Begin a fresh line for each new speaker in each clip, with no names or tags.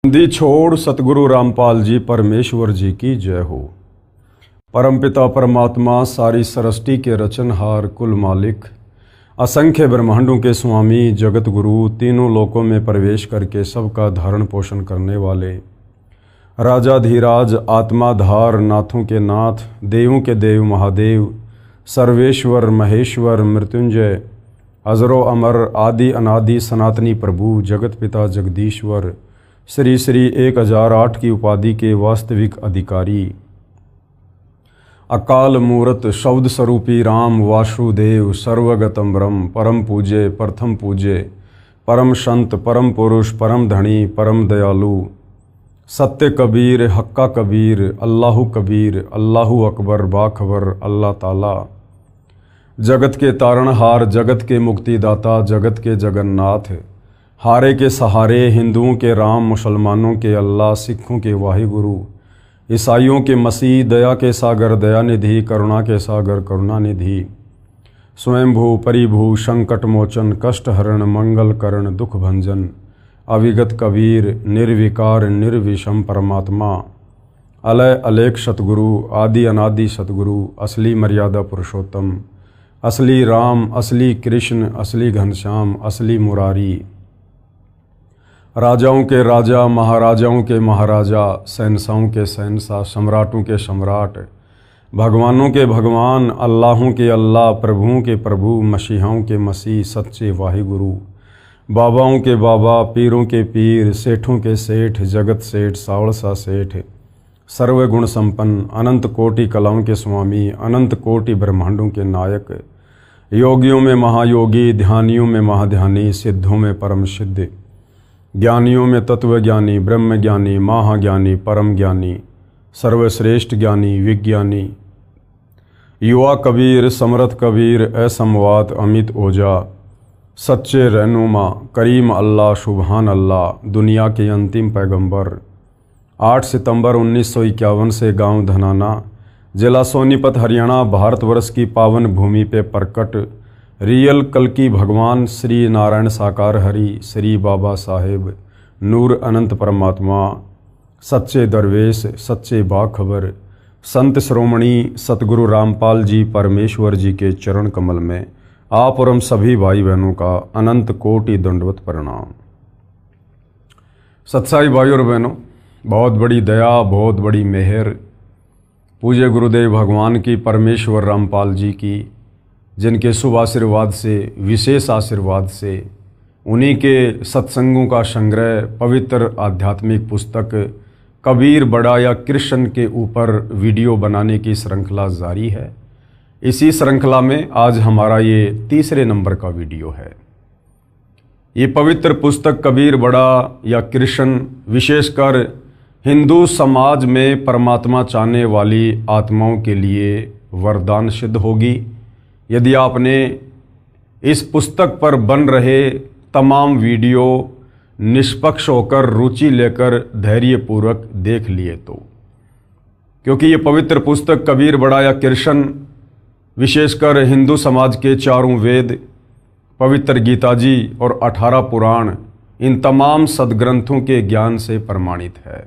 दी छोड़ सतगुरु रामपाल जी परमेश्वर जी की जय हो। परमपिता परमात्मा सारी सृष्टि के रचनहार कुल मालिक असंख्य ब्रह्मांडों के स्वामी जगत गुरु तीनों लोकों में प्रवेश करके सबका धारण पोषण करने वाले राजाधीराज आत्माधार नाथों के नाथ देवों के देव महादेव सर्वेश्वर महेश्वर मृत्युंजय अजरो अमर आदि अनादि सनातनी प्रभु जगत पिता जगदीश्वर श्री श्री 1008 की उपाधि के वास्तविक अधिकारी अकाल मूरत शब्द स्वरूपी राम वासुदेव सर्वगतम ब्रह्म परम पूज्य प्रथम पूज्य परम संत परम पुरुष परम धनी परम दयालु सत्य कबीर हक्का कबीर अल्लाहु कबीर अल्लाहु अकबर बाखबर अल्लाह ताला जगत के तारणहार जगत के मुक्तिदाता जगत के जगन्नाथ हारे के सहारे हिंदुओं के राम मुसलमानों के अल्लाह सिखों के वाहिगुरु ईसाइयों के मसीह दया के सागर दयानिधि करुणा के सागर करुणानिधि स्वयंभू परिभू संकट मोचन कष्ट हरण मंगल करण दुख भंजन अविगत कबीर निर्विकार निर्विषम परमात्मा अलय अलेख सतगुरु आदि अनादि सतगुरु असली मर्यादा पुरुषोत्तम असली राम असली कृष्ण असली घनश्याम असली मुरारी राजाओं के राजा महाराजाओं के महाराजा शहंशाहों के शहंशाह सम्राटों के सम्राट भगवानों के भगवान अल्लाहों के अल्लाह प्रभुओं के प्रभु मसीहाओं के मसीह सच्चे वाहिगुरु बाबाओं के बाबा पीरों के पीर सेठों के सेठ जगत सेठ सावड़सा सेठ सर्वगुण संपन्न अनंत कोटि कलाओं के स्वामी अनंत कोटि ब्रह्मांडों के नायक योगियों में महायोगी ध्यानियों में महाध्यानी सिद्धों में परम सिद्ध ज्ञानियों में तत्वज्ञानी ब्रह्म ज्ञानी महाज्ञानी परम ज्ञानी सर्वश्रेष्ठ ज्ञानी विज्ञानी युवा कबीर समर्थ कबीर असमवात अमित ओझा सच्चे रहनुमा करीम अल्लाह सुबहान अल्लाह दुनिया के अंतिम पैगंबर 8 सितंबर 1951 से गांव धनाना जिला सोनीपत हरियाणा भारतवर्ष की पावन भूमि पे प्रकट रियल कल्कि भगवान श्री नारायण साकार हरि श्री बाबा साहेब नूर अनंत परमात्मा सच्चे दरवेश सच्चे बाखबर संत श्रोमणी सतगुरु रामपाल जी परमेश्वर जी के चरण कमल में आप और हम सभी भाई बहनों का अनंत कोटि दंडवत प्रणाम। सत्साई भाई और बहनों, बहुत बड़ी दया बहुत बड़ी मेहर पूज्य गुरुदेव भगवान की परमेश्वर रामपाल जी की जिनके शुभ आशीर्वाद से विशेष आशीर्वाद से उन्हीं के सत्संगों का संग्रह पवित्र आध्यात्मिक पुस्तक कबीर बड़ा या कृष्ण के ऊपर वीडियो बनाने की श्रृंखला जारी है। इसी श्रृंखला में आज हमारा ये तीसरे नंबर का वीडियो है। ये पवित्र पुस्तक कबीर बड़ा या कृष्ण विशेषकर हिंदू समाज में परमात्मा चाहने वाली आत्माओं के लिए वरदान सिद्ध होगी यदि आपने इस पुस्तक पर बन रहे तमाम वीडियो निष्पक्ष होकर रुचि लेकर धैर्यपूर्वक देख लिए तो, क्योंकि ये पवित्र पुस्तक कबीर बड़ा या कृष्ण विशेषकर हिंदू समाज के चारों वेद पवित्र गीता जी और 18 पुराण इन तमाम सदग्रंथों के ज्ञान से प्रमाणित है।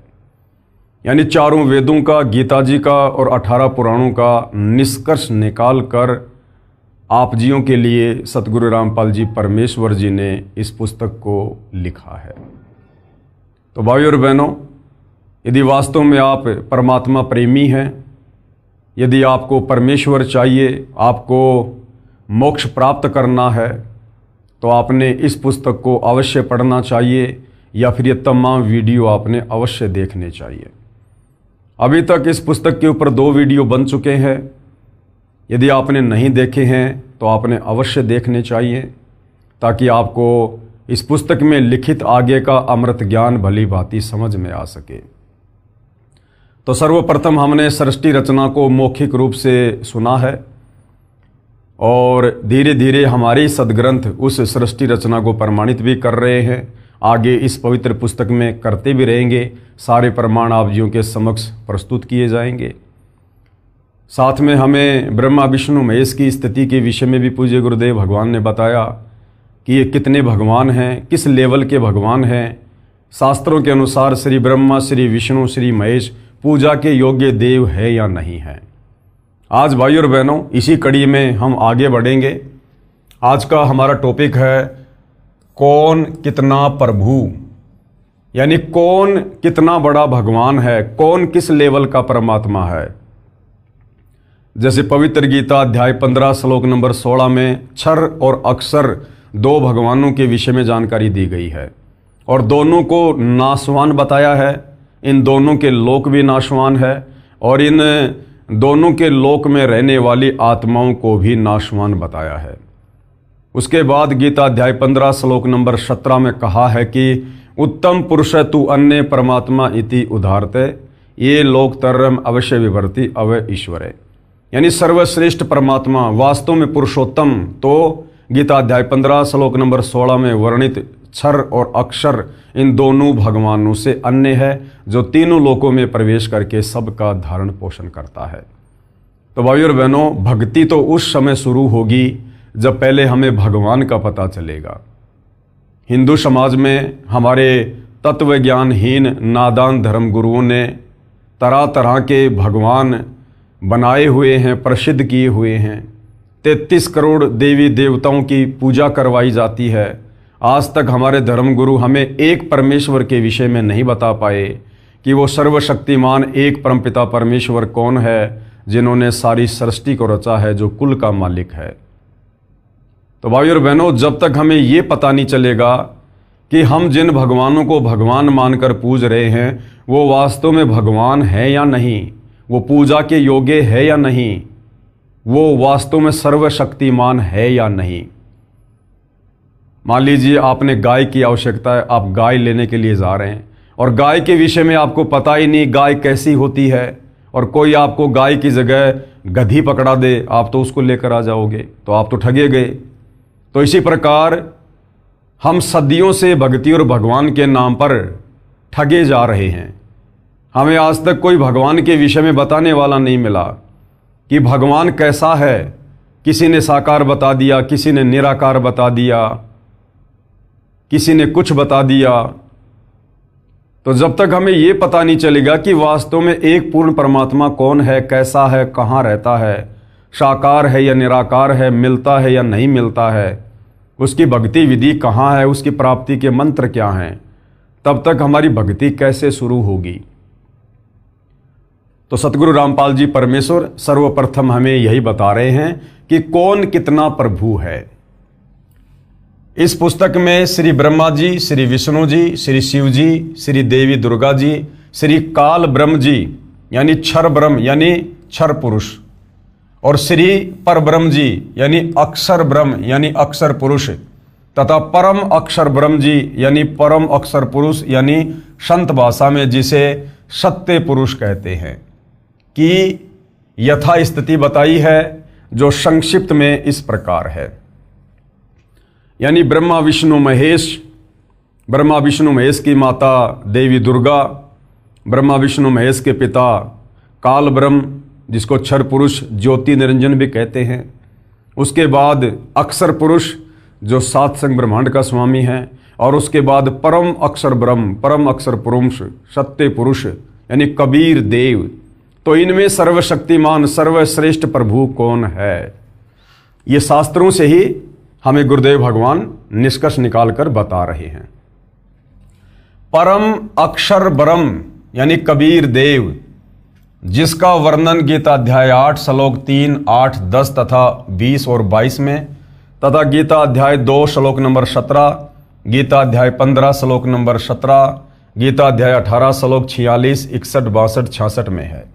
यानी चारों वेदों का गीता जी का और 18 पुराणों का निष्कर्ष निकाल कर आप जियों के लिए सतगुरु रामपाल जी परमेश्वर जी ने इस पुस्तक को लिखा है। तो भाई और बहनों, यदि वास्तव में आप परमात्मा प्रेमी हैं, यदि आपको परमेश्वर चाहिए, आपको मोक्ष प्राप्त करना है, तो आपने इस पुस्तक को अवश्य पढ़ना चाहिए या फिर ये तमाम वीडियो आपने अवश्य देखने चाहिए। अभी तक इस पुस्तक के ऊपर 2 वीडियो बन चुके हैं। यदि आपने नहीं देखे हैं तो आपने अवश्य देखने चाहिए ताकि आपको इस पुस्तक में लिखित आगे का अमृत ज्ञान भली भांति समझ में आ सके। तो सर्वप्रथम हमने सृष्टि रचना को मौखिक रूप से सुना है और धीरे धीरे हमारे सदग्रंथ उस सृष्टि रचना को प्रमाणित भी कर रहे हैं। आगे इस पवित्र पुस्तक में करते भी रहेंगे। सारे प्रमाण आप जियों के समक्ष प्रस्तुत किए जाएंगे। साथ में हमें ब्रह्मा विष्णु महेश की स्थिति के विषय में भी पूज्य गुरुदेव भगवान ने बताया कि ये कितने भगवान हैं, किस लेवल के भगवान हैं, शास्त्रों के अनुसार श्री ब्रह्मा, श्री विष्णु, श्री महेश पूजा के योग्य देव है या नहीं है। आज भाई और बहनों, इसी कड़ी में हम आगे बढ़ेंगे। आज का हमारा टॉपिक है कौन कितना प्रभु, यानी कौन कितना बड़ा भगवान है, कौन किस लेवल का परमात्मा है। जैसे पवित्र गीता अध्याय 15 श्लोक नंबर 16 में क्षर और अक्षर दो भगवानों के विषय में जानकारी दी गई है और दोनों को नाशवान बताया है। इन दोनों के लोक भी नाशवान है और इन दोनों के लोक में रहने वाली आत्माओं को भी नाशवान बताया है। उसके बाद गीता अध्याय 15 श्लोक नंबर 17 में कहा है कि उत्तम पुरुष तु अन्य परमात्मा इति उदाहरते ये लोकतरम अवश्य विभर्ति अवय ईश्वरे, यानी सर्वश्रेष्ठ परमात्मा वास्तव में पुरुषोत्तम तो गीता अध्याय 15 श्लोक नंबर 16 में वर्णित क्षर और अक्षर इन दोनों भगवानों से अन्य है, जो तीनों लोकों में प्रवेश करके सबका धारण पोषण करता है। तो भाइयों और बहनों, भक्ति तो उस समय शुरू होगी जब पहले हमें भगवान का पता चलेगा। हिंदू समाज में हमारे तत्व ज्ञानहीन नादान धर्म गुरुओं ने तरह तरह के भगवान बनाए हुए हैं, प्रसिद्ध किए हुए हैं। 33 करोड़ देवी देवताओं की पूजा करवाई जाती है। आज तक हमारे धर्मगुरु हमें एक परमेश्वर के विषय में नहीं बता पाए कि वो सर्वशक्तिमान एक परमपिता परमेश्वर कौन है, जिन्होंने सारी सृष्टि को रचा है, जो कुल का मालिक है। तो भाइयों और बहनों, जब तक हमें ये पता नहीं चलेगा कि हम जिन भगवानों को भगवान मानकर पूज रहे हैं वो वास्तव में भगवान है या नहीं, वो पूजा के योग्य है या नहीं, वो वास्तव में सर्वशक्तिमान है या नहीं। मान लीजिए आपने गाय की आवश्यकता है, आप गाय लेने के लिए जा रहे हैं और गाय के विषय में आपको पता ही नहीं गाय कैसी होती है, और कोई आपको गाय की जगह गधी पकड़ा दे, आप तो उसको लेकर आ जाओगे, तो आप तो ठगे गए। तो इसी प्रकार हम सदियों से भक्ति और भगवान के नाम पर ठगे जा रहे हैं। हमें आज तक कोई भगवान के विषय में बताने वाला नहीं मिला कि भगवान कैसा है। किसी ने साकार बता दिया, किसी ने निराकार बता दिया, किसी ने कुछ बता दिया। तो जब तक हमें ये पता नहीं चलेगा कि वास्तव में एक पूर्ण परमात्मा कौन है, कैसा है, कहाँ रहता है, साकार है या निराकार है, मिलता है या नहीं मिलता है, उसकी भक्ति विधि कहाँ है, उसकी प्राप्ति के मंत्र क्या हैं, तब तक हमारी भक्ति कैसे शुरू होगी। तो सतगुरु रामपाल जी परमेश्वर सर्वप्रथम हमें यही बता रहे हैं कि कौन कितना प्रभु है। इस पुस्तक में श्री ब्रह्मा जी, श्री विष्णु जी, श्री शिव जी, श्री देवी दुर्गा जी, श्री काल ब्रह्म जी यानी क्षर ब्रह्म यानी क्षर पुरुष, और श्री पर ब्रह्म जी यानी अक्षर ब्रह्म यानी अक्षर पुरुष, तथा परम अक्षर ब्रह्म जी यानी परम अक्षर पुरुष यानी संत भाषा में जिसे सत्य पुरुष कहते हैं, की यथा स्थिति बताई है, जो संक्षिप्त में इस प्रकार है। यानी ब्रह्मा विष्णु महेश, ब्रह्मा विष्णु महेश की माता देवी दुर्गा, ब्रह्मा विष्णु महेश के पिता काल ब्रह्म जिसको क्षर पुरुष ज्योति निरंजन भी कहते हैं। उसके बाद अक्षर पुरुष जो सात संग ब्रह्मांड का स्वामी है, और उसके बाद परम अक्षर ब्रह्म, परम अक्षर पुरुष, सत्य पुरुष यानी कबीर देव। तो इनमें सर्वशक्तिमान सर्वश्रेष्ठ प्रभु कौन है, ये शास्त्रों से ही हमें गुरुदेव भगवान निष्कर्ष निकालकर बता रहे हैं। परम अक्षर ब्रह्म यानी कबीर देव, जिसका वर्णन गीता अध्याय 8 श्लोक 3, 8, 10 तथा 20 और 22 में, तथा गीता अध्याय 2 श्लोक नंबर 17, गीता अध्याय 15 श्लोक नंबर 17, गीता अध्याय 18 श्लोक 46, 61, 62, 66 में है।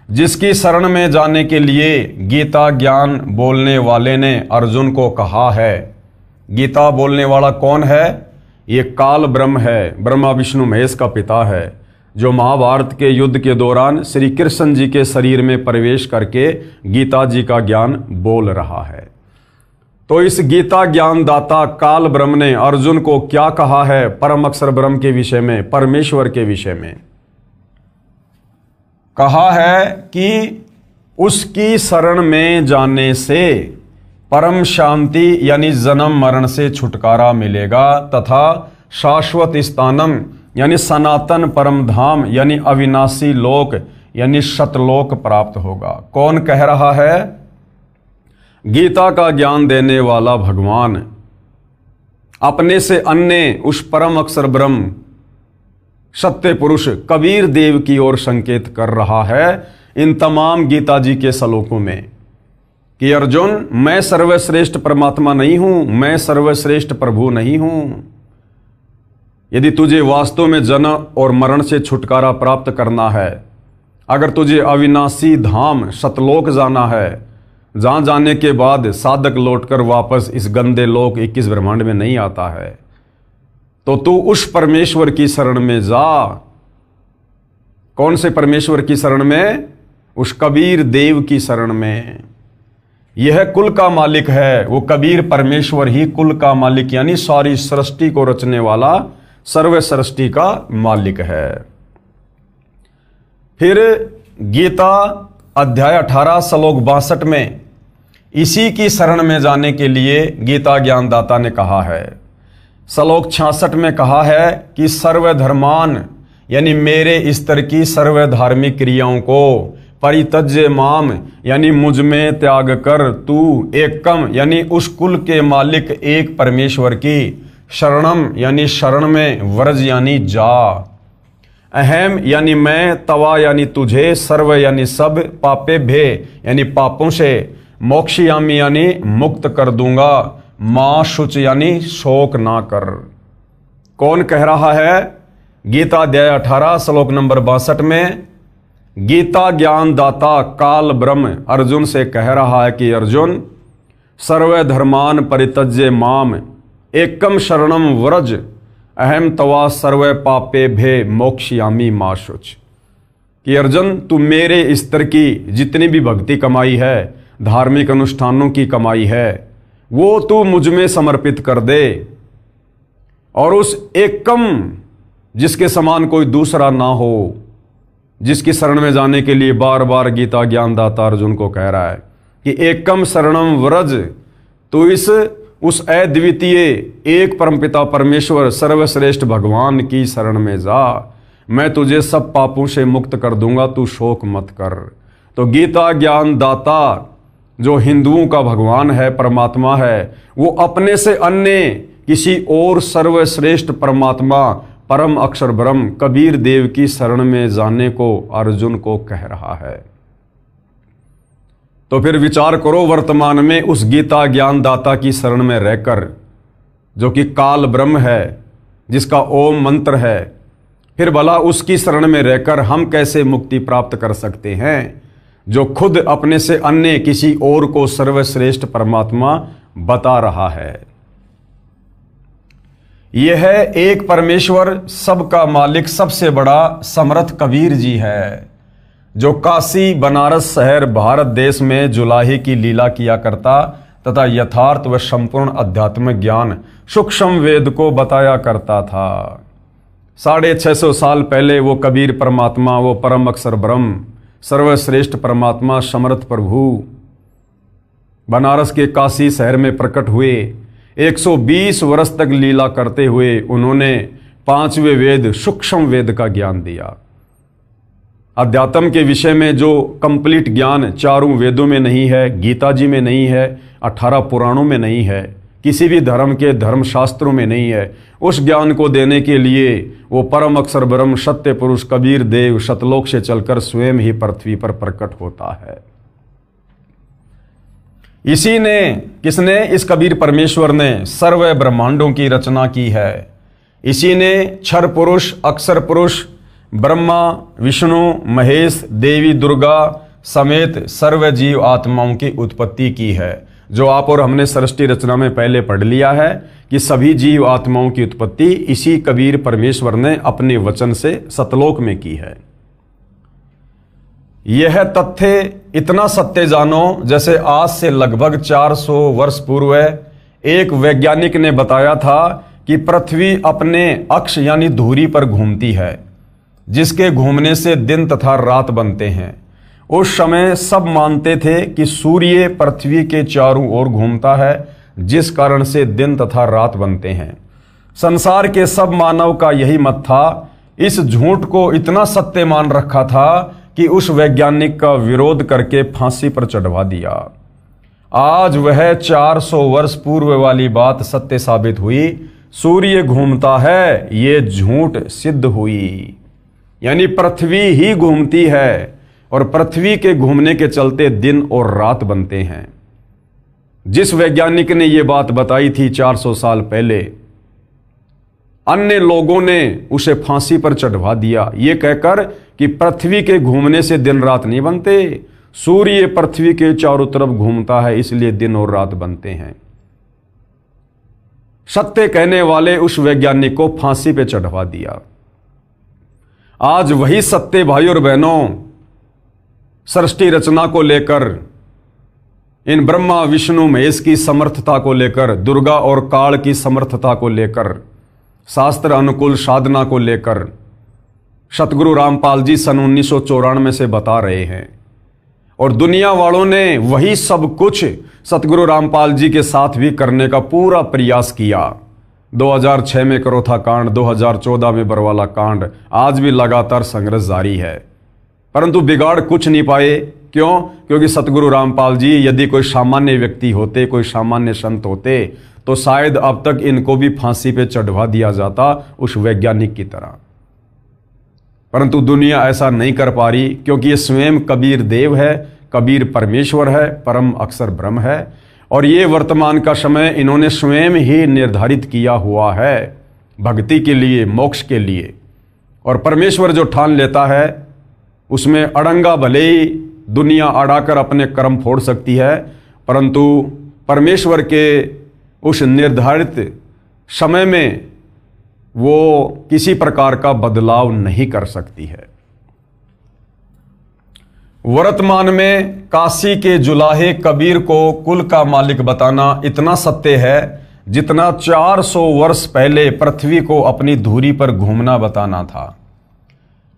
जिसकी शरण में जाने के लिए गीता ज्ञान बोलने वाले ने अर्जुन को कहा है। गीता बोलने वाला कौन है? ये काल ब्रह्म है, ब्रह्मा विष्णु महेश का पिता है, जो महाभारत के युद्ध के दौरान श्री कृष्ण जी के शरीर में प्रवेश करके गीता जी का ज्ञान बोल रहा है। तो इस गीता ज्ञानदाता काल ब्रह्म ने अर्जुन को क्या कहा है परम अक्षर ब्रह्म के विषय में, परमेश्वर के विषय में? कहा है कि उसकी शरण में जाने से परम शांति यानी जन्म मरण से छुटकारा मिलेगा तथा शाश्वत स्थानम यानी सनातन परम धाम यानी अविनाशी लोक यानी सतलोक प्राप्त होगा। कौन कह रहा है? गीता का ज्ञान देने वाला भगवान अपने से अन्य उस परम अक्षर ब्रह्म सत्य पुरुष कबीर देव की ओर संकेत कर रहा है इन तमाम गीता जी के श्लोकों में कि अर्जुन, मैं सर्वश्रेष्ठ परमात्मा नहीं हूं, मैं सर्वश्रेष्ठ प्रभु नहीं हूं। यदि तुझे वास्तव में जन्म और मरण से छुटकारा प्राप्त करना है, अगर तुझे अविनाशी धाम सतलोक जाना है, जहां जाने के बाद साधक लौटकर वापस इस गंदे लोक 21 ब्रह्मांड में नहीं आता है, तो तू उस परमेश्वर की शरण में जा। कौन से परमेश्वर की शरण में? उस कबीर देव की शरण में। यह कुल का मालिक है, वो कबीर परमेश्वर ही कुल का मालिक यानी सारी सृष्टि को रचने वाला सर्व सृष्टि का मालिक है। फिर गीता अध्याय 18 श्लोक 62 में इसी की शरण में जाने के लिए गीता ज्ञानदाता ने कहा है। श्लोक 66 में कहा है कि सर्वधर्मान यानी मेरे स्तर की सर्व धार्मिक क्रियाओं को परित्यज्य माम यानी मुझ में त्याग कर तू एकम यानी उस कुल के मालिक एक परमेश्वर की शरणम यानी शरण में व्रज यानी जा। अहम यानी मैं, तवा यानी तुझे, सर्व यानी सब, पापे भे यानी पापों से, मोक्षयामी यानी मुक्त कर दूंगा, मां शुच यानी शोक ना कर। कौन कह रहा है? गीता अध्याय 18 श्लोक नंबर 62 में गीता ज्ञानदाता काल ब्रह्म अर्जुन से कह रहा है कि अर्जुन, सर्वधर्मान परित्यज्य माम एकम शरणम व्रज अहम तवा सर्व पापे भे मोक्षयामी मा शुच। कि अर्जुन, तू मेरे स्तर की जितनी भी भक्ति कमाई है, धार्मिक अनुष्ठानों की कमाई है, वो तू मुझ में समर्पित कर दे और उस एकम जिसके समान कोई दूसरा ना हो, जिसकी शरण में जाने के लिए बार बार गीता ज्ञानदाता अर्जुन को कह रहा है कि एकम शरणम व्रज, तो उस अद्वितीय एक परमपिता परमेश्वर सर्वश्रेष्ठ भगवान की शरण में जा। मैं तुझे सब पापों से मुक्त कर दूंगा, तू शोक मत कर। तो गीता ज्ञानदाता जो हिंदुओं का भगवान है, परमात्मा है, वो अपने से अन्य किसी और सर्वश्रेष्ठ परमात्मा परम अक्षर ब्रह्म कबीर देव की शरण में जाने को अर्जुन को कह रहा है। तो फिर विचार करो, वर्तमान में उस गीता ज्ञानदाता की शरण में रहकर, जो कि काल ब्रह्म है, जिसका ओम मंत्र है, फिर भला उसकी शरण में रहकर हम कैसे मुक्ति प्राप्त कर सकते हैं, जो खुद अपने से अन्य किसी और को सर्वश्रेष्ठ परमात्मा बता रहा है। यह एक परमेश्वर, सबका मालिक, सबसे बड़ा समर्थ कबीर जी है, जो काशी बनारस शहर भारत देश में जुलाही की लीला किया करता तथा यथार्थ व संपूर्ण आध्यात्मिक ज्ञान सूक्ष्म वेद को बताया करता था। 650 साल पहले वो कबीर परमात्मा, वो परम अक्षर ब्रह्म, सर्वश्रेष्ठ परमात्मा समर्थ प्रभु बनारस के काशी शहर में प्रकट हुए। 120 वर्ष तक लीला करते हुए उन्होंने 5वें वेद सूक्ष्म वेद का ज्ञान दिया। अध्यात्म के विषय में जो कंप्लीट ज्ञान चारों वेदों में नहीं है, गीता जी में नहीं है, 18 पुराणों में नहीं है, किसी भी धर्म के धर्मशास्त्रों में नहीं है, उस ज्ञान को देने के लिए वो परम अक्षर ब्रह्म सत्य पुरुष कबीर देव सतलोक से चलकर स्वयं ही पृथ्वी पर प्रकट होता है। इसी ने, किसने? इस कबीर परमेश्वर ने सर्व ब्रह्मांडों की रचना की है। इसी ने क्षर पुरुष, अक्षर पुरुष, ब्रह्मा, विष्णु, महेश, देवी दुर्गा समेत सर्व जीव आत्माओं की उत्पत्ति की है, जो आप और हमने सृष्टि रचना में पहले पढ़ लिया है कि सभी जीव आत्माओं की उत्पत्ति इसी कबीर परमेश्वर ने अपने वचन से सतलोक में की है। यह तथ्य इतना सत्य जानो जैसे आज से लगभग 400 वर्ष पूर्व एक वैज्ञानिक ने बताया था कि पृथ्वी अपने अक्ष यानी धुरी पर घूमती है, जिसके घूमने से दिन तथा रात बनते हैं। उस समय सब मानते थे कि सूर्य पृथ्वी के चारों ओर घूमता है, जिस कारण से दिन तथा रात बनते हैं। संसार के सब मानव का यही मत था। इस झूठ को इतना सत्य मान रखा था कि उस वैज्ञानिक का विरोध करके फांसी पर चढ़वा दिया। आज वह 400 वर्ष पूर्व वाली बात सत्य साबित हुई। सूर्य घूमता है, ये झूठ सिद्ध हुई। यानी पृथ्वी ही घूमती है और पृथ्वी के घूमने के चलते दिन और रात बनते हैं। जिस वैज्ञानिक ने यह बात बताई थी 400 साल पहले, अन्य लोगों ने उसे फांसी पर चढ़वा दिया, ये कहकर कि पृथ्वी के घूमने से दिन रात नहीं बनते, सूर्य पृथ्वी के चारों तरफ घूमता है इसलिए दिन और रात बनते हैं। सत्य कहने वाले उस वैज्ञानिक को फांसी पे चढ़वा दिया। आज वही सत्य भाई और बहनों सृष्टि रचना को लेकर, इन ब्रह्मा विष्णु महेश की समर्थता को लेकर, दुर्गा और काल की समर्थता को लेकर, शास्त्र अनुकूल साधना को लेकर सतगुरु रामपाल जी सन 1994 से बता रहे हैं। और दुनिया वालों ने वही सब कुछ सतगुरु रामपाल जी के साथ भी करने का पूरा प्रयास किया। 2006 में करोथा कांड, 2014 में बरवाला कांड, आज भी लगातार संघर्ष जारी है, परंतु बिगाड़ कुछ नहीं पाए। क्यों? क्योंकि सतगुरु रामपाल जी यदि कोई सामान्य व्यक्ति होते, कोई सामान्य संत होते, तो शायद अब तक इनको भी फांसी पे चढ़वा दिया जाता उस वैज्ञानिक की तरह। परंतु दुनिया ऐसा नहीं कर पा रही, क्योंकि ये स्वयं कबीर देव है, कबीर परमेश्वर है, परम अक्षर ब्रह्म है, और ये वर्तमान का समय इन्होंने स्वयं ही निर्धारित किया हुआ है भक्ति के लिए, मोक्ष के लिए। और परमेश्वर जो ठान लेता है उसमें अड़ंगा भले ही दुनिया अड़ाकर अपने कर्म फोड़ सकती है, परंतु परमेश्वर के उस निर्धारित समय में वो किसी प्रकार का बदलाव नहीं कर सकती है। वर्तमान में काशी के जुलाहे कबीर को कुल का मालिक बताना इतना सत्य है जितना 400 वर्ष पहले पृथ्वी को अपनी धुरी पर घूमना बताना था।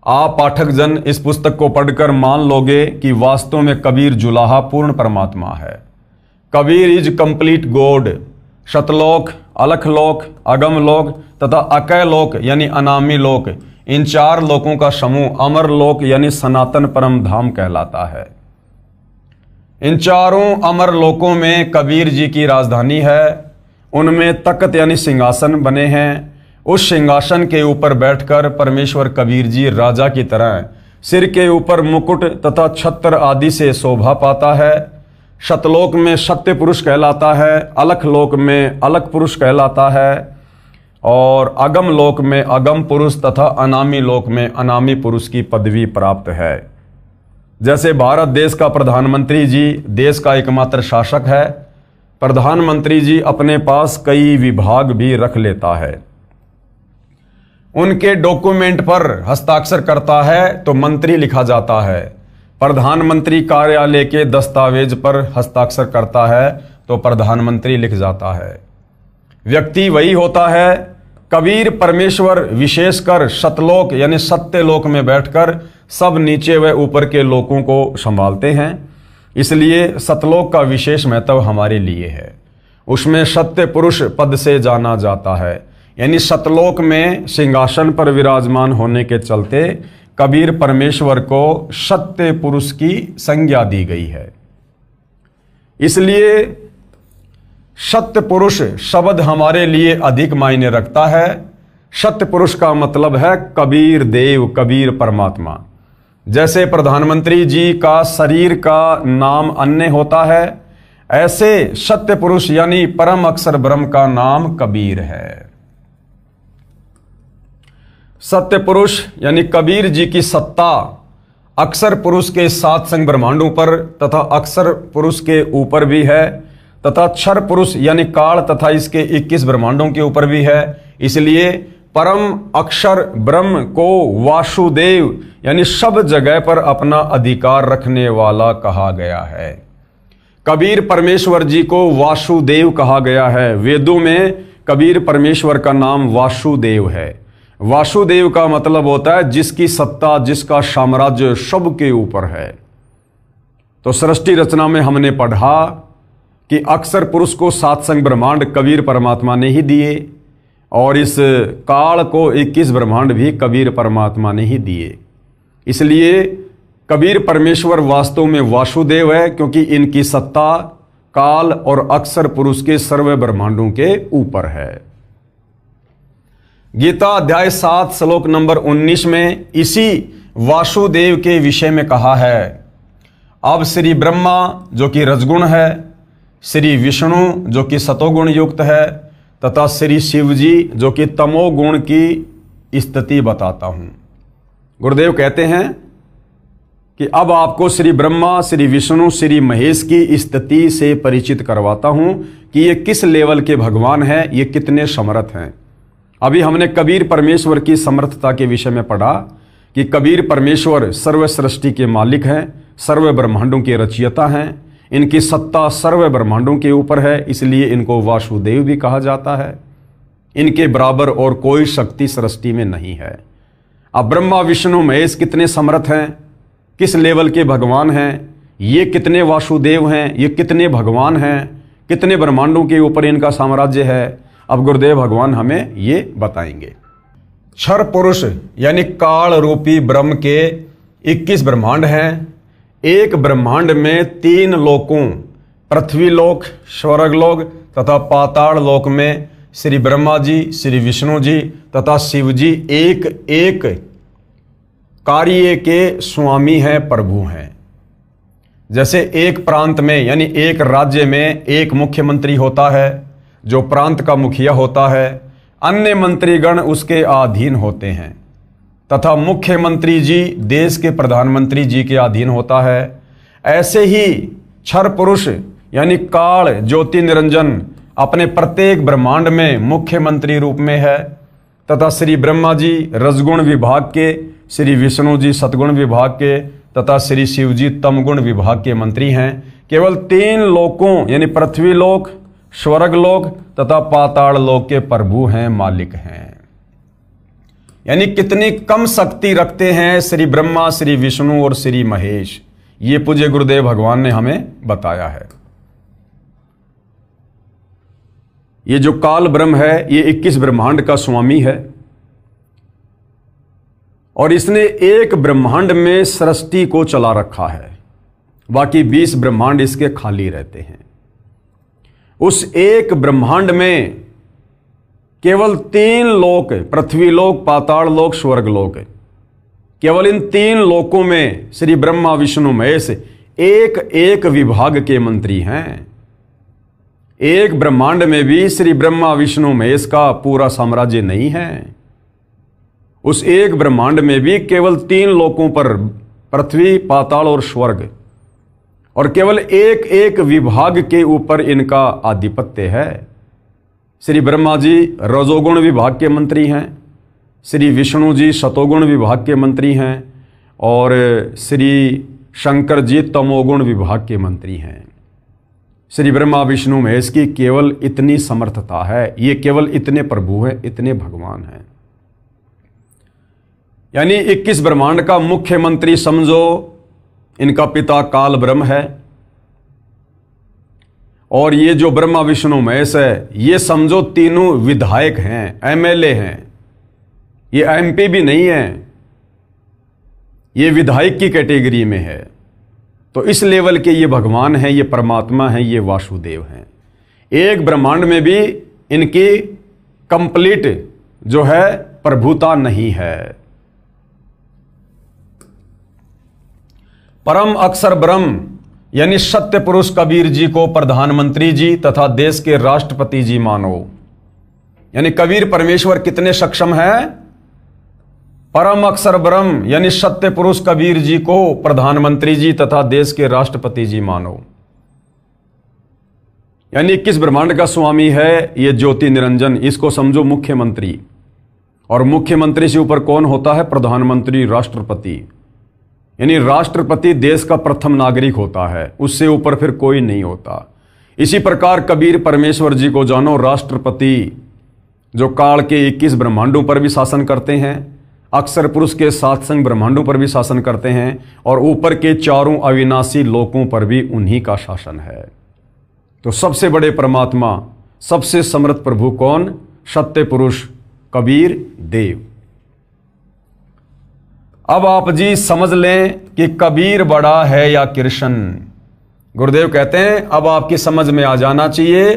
आप पाठक जन इस पुस्तक को पढ़कर मान लोगे कि वास्तव में कबीर जुलाहा पूर्ण परमात्मा है। Kabir is complete God. Satlok, Alakhlok, Agamlok तथा अकैलोक यानी अनामी लोक, इन 4 लोकों का समूह अमर लोक यानी सनातन परम धाम कहलाता है। इन चारों अमर लोकों में कबीर जी की राजधानी है। उनमें तख्त यानी सिंहासन बने हैं। उस सिंहासन के ऊपर बैठकर परमेश्वर कबीर जी राजा की तरह सिर के ऊपर मुकुट तथा छत्र आदि से शोभा पाता है। शतलोक में सत्य पुरुष कहलाता है, अलख लोक में अलख पुरुष कहलाता है, और अगम लोक में अगम पुरुष तथा अनामी लोक में अनामी पुरुष की पदवी प्राप्त है। जैसे भारत देश का प्रधानमंत्री जी देश का एकमात्र शासक है, प्रधानमंत्री जी अपने पास कई विभाग भी रख लेता है। उनके डॉक्यूमेंट पर हस्ताक्षर करता है तो मंत्री लिखा जाता है। प्रधानमंत्री कार्यालय के दस्तावेज पर हस्ताक्षर करता है तो प्रधानमंत्री लिख जाता है। व्यक्ति वही होता है। कबीर परमेश्वर विशेषकर सतलोक यानी सत्य लोक में बैठकर सब नीचे व ऊपर के लोकों को संभालते हैं। इसलिए सतलोक का विशेष महत्व हमारे लिए है। उसमें सत्य पुरुष पद से जाना जाता है, यानी सतलोक में सिंहासन पर विराजमान होने के चलते कबीर परमेश्वर को सत्य पुरुष की संज्ञा दी गई है। इसलिए सत्य पुरुष शब्द हमारे लिए अधिक मायने रखता है। सत्य पुरुष का मतलब है कबीर देव, कबीर परमात्मा। जैसे प्रधानमंत्री जी का शरीर का नाम अन्य होता है, ऐसे सत्य पुरुष यानी परम अक्षर ब्रह्म का नाम कबीर है। सत्य पुरुष यानी कबीर जी की सत्ता अक्षर पुरुष के 7 संग ब्रह्मांडों पर तथा अक्षर पुरुष के ऊपर भी है, तथा क्षर पुरुष यानी काल तथा इसके 21 ब्रह्मांडों के ऊपर भी है। इसलिए परम अक्षर ब्रह्म को वासुदेव यानी सब जगह पर अपना अधिकार रखने वाला कहा गया है। कबीर परमेश्वर जी को वासुदेव कहा गया है। वेदों में कबीर परमेश्वर का नाम वासुदेव है। वासुदेव का मतलब होता है जिसकी सत्ता, जिसका साम्राज्य सबके ऊपर है। तो सृष्टि रचना में हमने पढ़ा कि अक्षर पुरुष को 7 संग ब्रह्मांड कबीर परमात्मा ने ही दिए, और इस काल को 21 ब्रह्मांड भी कबीर परमात्मा ने ही दिए। इसलिए कबीर परमेश्वर वास्तव में वासुदेव है, क्योंकि इनकी सत्ता काल और अक्षर पुरुष के सर्व ब्रह्मांडों के ऊपर है। गीता अध्याय 7 श्लोक नंबर 19 में इसी वासुदेव के विषय में कहा है। अब श्री ब्रह्मा जो कि रजगुण है, श्री विष्णु जो कि सतोगुण युक्त है तथा श्री शिव जी जो कि तमोगुण की स्थिति बताता हूं। गुरुदेव कहते हैं कि अब आपको श्री ब्रह्मा, श्री विष्णु, श्री महेश की स्थिति से परिचित करवाता हूं कि ये किस लेवल के भगवान हैं, ये कितने समर्थ हैं। अभी हमने कबीर परमेश्वर की समर्थता के विषय में पढ़ा कि कबीर परमेश्वर सर्व सृष्टि के मालिक हैं, सर्व ब्रह्मांडों के रचयिता हैं, इनकी सत्ता सर्व ब्रह्मांडों के ऊपर है, इसलिए इनको वासुदेव भी कहा जाता है। इनके बराबर और कोई शक्ति सृष्टि में नहीं है। अब ब्रह्मा विष्णु महेश कितने समर्थ हैं, किस लेवल के भगवान हैं, ये कितने वासुदेव हैं, ये कितने भगवान हैं, कितने ब्रह्मांडों के ऊपर इनका साम्राज्य है, अब गुरुदेव भगवान हमें ये बताएंगे। क्षर पुरुष यानी काल रूपी ब्रह्म के 21 ब्रह्मांड हैं। एक ब्रह्मांड में 3 लोकों पृथ्वी लोक, स्वर्ग लोक तथा पाताल लोक में श्री ब्रह्मा जी, श्री विष्णु जी तथा शिव जी एक एक कार्य के स्वामी हैं, प्रभु हैं। जैसे एक प्रांत में यानी एक राज्य में एक मुख्यमंत्री होता है जो प्रांत का मुखिया होता है, अन्य मंत्रीगण उसके अधीन होते हैं तथा मुख्यमंत्री जी देश के प्रधानमंत्री जी के अधीन होता है। ऐसे ही क्षर पुरुष यानी काल ज्योति निरंजन अपने प्रत्येक ब्रह्मांड में मुख्यमंत्री रूप में है तथा श्री ब्रह्मा जी रजगुण विभाग के, श्री विष्णु जी सतगुण विभाग के तथा श्री शिव जी तमगुण विभाग के मंत्री हैं। केवल 3 लोकों यानी पृथ्वी लोक, स्वर्ग लोक तथा पाताल लोक के प्रभु हैं, मालिक हैं। यानी कितनी कम शक्ति रखते हैं श्री ब्रह्मा, श्री विष्णु और श्री महेश, ये पूज्य गुरुदेव भगवान ने हमें बताया है। ये जो काल ब्रह्म है ये 21 ब्रह्मांड का स्वामी है और इसने एक ब्रह्मांड में सृष्टि को चला रखा है, बाकी 20 ब्रह्मांड इसके खाली रहते हैं। उस एक ब्रह्मांड में केवल 3 लोक, पृथ्वी लोक, पाताल लोक, स्वर्ग लोक, केवल इन 3 लोकों में श्री ब्रह्मा विष्णु महेश एक एक विभाग के मंत्री हैं। एक ब्रह्मांड में भी श्री ब्रह्मा विष्णु महेश का पूरा साम्राज्य नहीं है। उस एक ब्रह्मांड में भी केवल 3 लोकों पर पृथ्वी, पाताल और स्वर्ग, और केवल एक एक विभाग के ऊपर इनका आधिपत्य है। श्री ब्रह्मा जी रजोगुण विभाग के मंत्री हैं, श्री विष्णु जी सतोगुण विभाग के मंत्री हैं और श्री शंकर जी तमोगुण विभाग के मंत्री हैं। श्री ब्रह्मा विष्णु महेश की केवल इतनी समर्थता है, ये केवल इतने प्रभु हैं, इतने भगवान हैं। यानी 21 ब्रह्मांड का मुख्यमंत्री समझो इनका पिता काल ब्रह्म है और ये जो ब्रह्मा विष्णु महेश है ये समझो तीनों विधायक हैं, एमएलए हैं। ये एमपी भी नहीं है, ये विधायक की कैटेगरी में है। तो इस लेवल के ये भगवान हैं, ये परमात्मा हैं, ये वासुदेव हैं। एक ब्रह्मांड में भी इनकी कंप्लीट जो है प्रभुता नहीं है। परम अक्षर ब्रह्म यानी सत्य पुरुष कबीर जी को प्रधानमंत्री जी तथा देश के राष्ट्रपति जी मानो। यानी कबीर परमेश्वर कितने सक्षम हैं? परम अक्षर ब्रह्म यानी सत्य पुरुष कबीर जी को प्रधानमंत्री जी तथा देश के राष्ट्रपति जी मानो। यानी 21 ब्रह्मांड का स्वामी है ये ज्योति निरंजन, इसको समझो मुख्यमंत्री। और मुख्यमंत्री से ऊपर कौन होता है? प्रधानमंत्री, राष्ट्रपति। यानी राष्ट्रपति देश का प्रथम नागरिक होता है, उससे ऊपर फिर कोई नहीं होता। इसी प्रकार कबीर परमेश्वर जी को जानो राष्ट्रपति, जो काल के 21 ब्रह्मांडों पर भी शासन करते हैं, अक्षर पुरुष के 7 संग ब्रह्मांडों पर भी शासन करते हैं और ऊपर के 4 अविनाशी लोकों पर भी उन्हीं का शासन है। तो सबसे बड़े परमात्मा, सबसे समर्थ प्रभु कौन? सत्य पुरुष कबीर देव। अब आप जी समझ लें कि कबीर बड़ा है या कृष्ण। गुरुदेव कहते हैं अब आपकी समझ में आ जाना चाहिए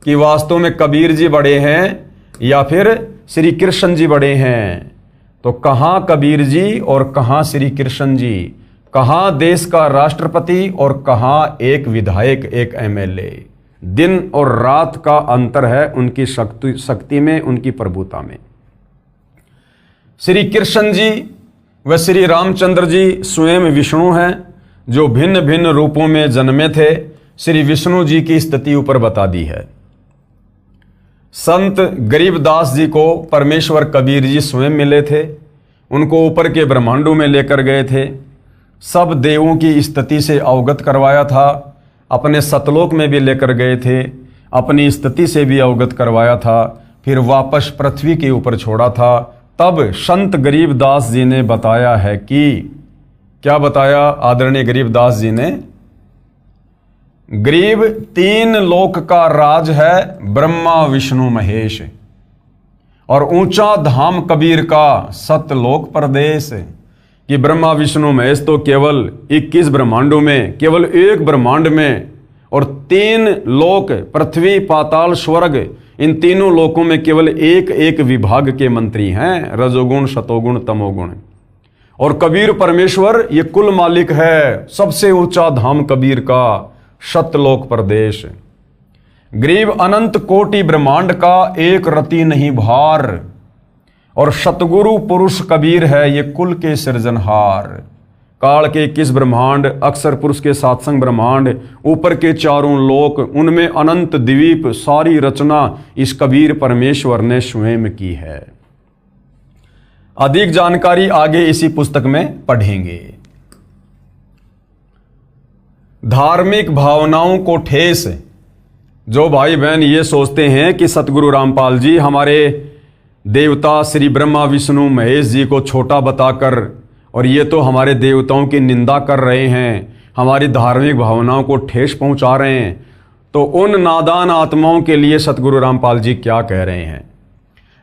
कि वास्तव में कबीर जी बड़े हैं या फिर श्री कृष्ण जी बड़े हैं। तो कहाँ कबीर जी और कहाँ श्री कृष्ण जी, कहाँ देश का राष्ट्रपति और कहाँ एक विधायक, एक एमएलए। दिन और रात का अंतर है उनकी शक्ति में, उनकी प्रभुता में। श्री कृष्ण जी व श्री रामचंद्र जी स्वयं विष्णु हैं जो भिन्न भिन्न रूपों में जन्मे थे। श्री विष्णु जी की स्थिति ऊपर बता दी है। संत गरीबदास जी को परमेश्वर कबीर जी स्वयं मिले थे, उनको ऊपर के ब्रह्मांडों में लेकर गए थे, सब देवों की स्थिति से अवगत करवाया था, अपने सतलोक में भी लेकर गए थे, अपनी स्थिति से भी अवगत करवाया था, फिर वापस पृथ्वी के ऊपर छोड़ा था। तब संत गरीबदास जी ने बताया है कि क्या बताया आदरणीय गरीबदास जी ने? गरीब तीन लोक का राज है, ब्रह्मा विष्णु महेश, और ऊंचा धाम कबीर का सतलोक प्रदेश। कि ब्रह्मा विष्णु महेश तो केवल 21 ब्रह्मांडों में, केवल एक ब्रह्मांड में, और तीन लोक पृथ्वी पाताल स्वर्ग, इन तीनों लोकों में केवल एक एक विभाग के मंत्री हैं, रजोगुण सतोगुण तमोगुण। और कबीर परमेश्वर ये कुल मालिक है, सबसे ऊंचा धाम कबीर का सतलोक प्रदेश। गरीब अनंत कोटि ब्रह्मांड का एक रति नहीं भार, और सतगुरु पुरुष कबीर है ये कुल के सृजनहार। काल के 21 ब्रह्मांड, अक्षर पुरुष के सातसंग ब्रह्मांड, ऊपर के चारों लोक, उनमें अनंत द्वीप, सारी रचना इस कबीर परमेश्वर ने स्वयं की है। अधिक जानकारी आगे इसी पुस्तक में पढ़ेंगे। धार्मिक भावनाओं को ठेस, जो भाई बहन ये सोचते हैं कि सतगुरु रामपाल जी हमारे देवता श्री ब्रह्मा विष्णु महेश जी को छोटा बताकर, और ये तो हमारे देवताओं की निंदा कर रहे हैं, हमारी धार्मिक भावनाओं को ठेस पहुंचा रहे हैं, तो उन नादान आत्माओं के लिए सतगुरु रामपाल जी क्या कह रहे हैं?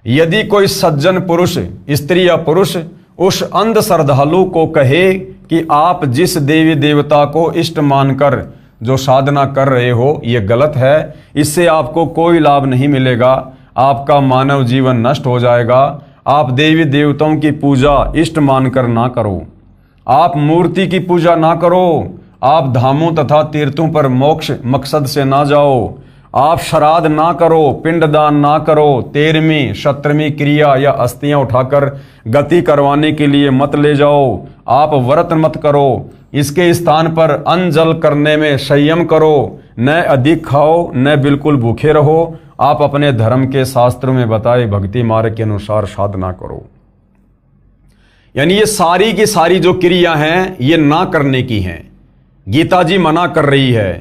यदि कोई सज्जन पुरुष, स्त्री या पुरुष, उस अंध श्रद्धालु को कहे कि आप जिस देवी देवता को इष्ट मानकर जो साधना कर रहे हो ये गलत है, इससे आपको कोई लाभ नहीं मिलेगा, आपका मानव जीवन नष्ट हो जाएगा, आप देवी देवताओं की पूजा इष्ट मानकर ना करो, आप मूर्ति की पूजा ना करो, आप धामों तथा तीर्थों पर मोक्ष मकसद से ना जाओ, आप श्राद्ध ना करो, पिंडदान ना करो, 13वीं 17वीं क्रिया या अस्थियां उठाकर गति करवाने के लिए मत ले जाओ, आप व्रत मत करो, इसके स्थान पर अन्न जल करने में संयम करो, न अधिक खाओ न बिल्कुल भूखे रहो, आप अपने धर्म के शास्त्रों में बताए भक्ति मार्ग के अनुसार साधना करो। यानी ये सारी की सारी जो क्रिया हैं ये ना करने की हैं, गीता जी मना कर रही है।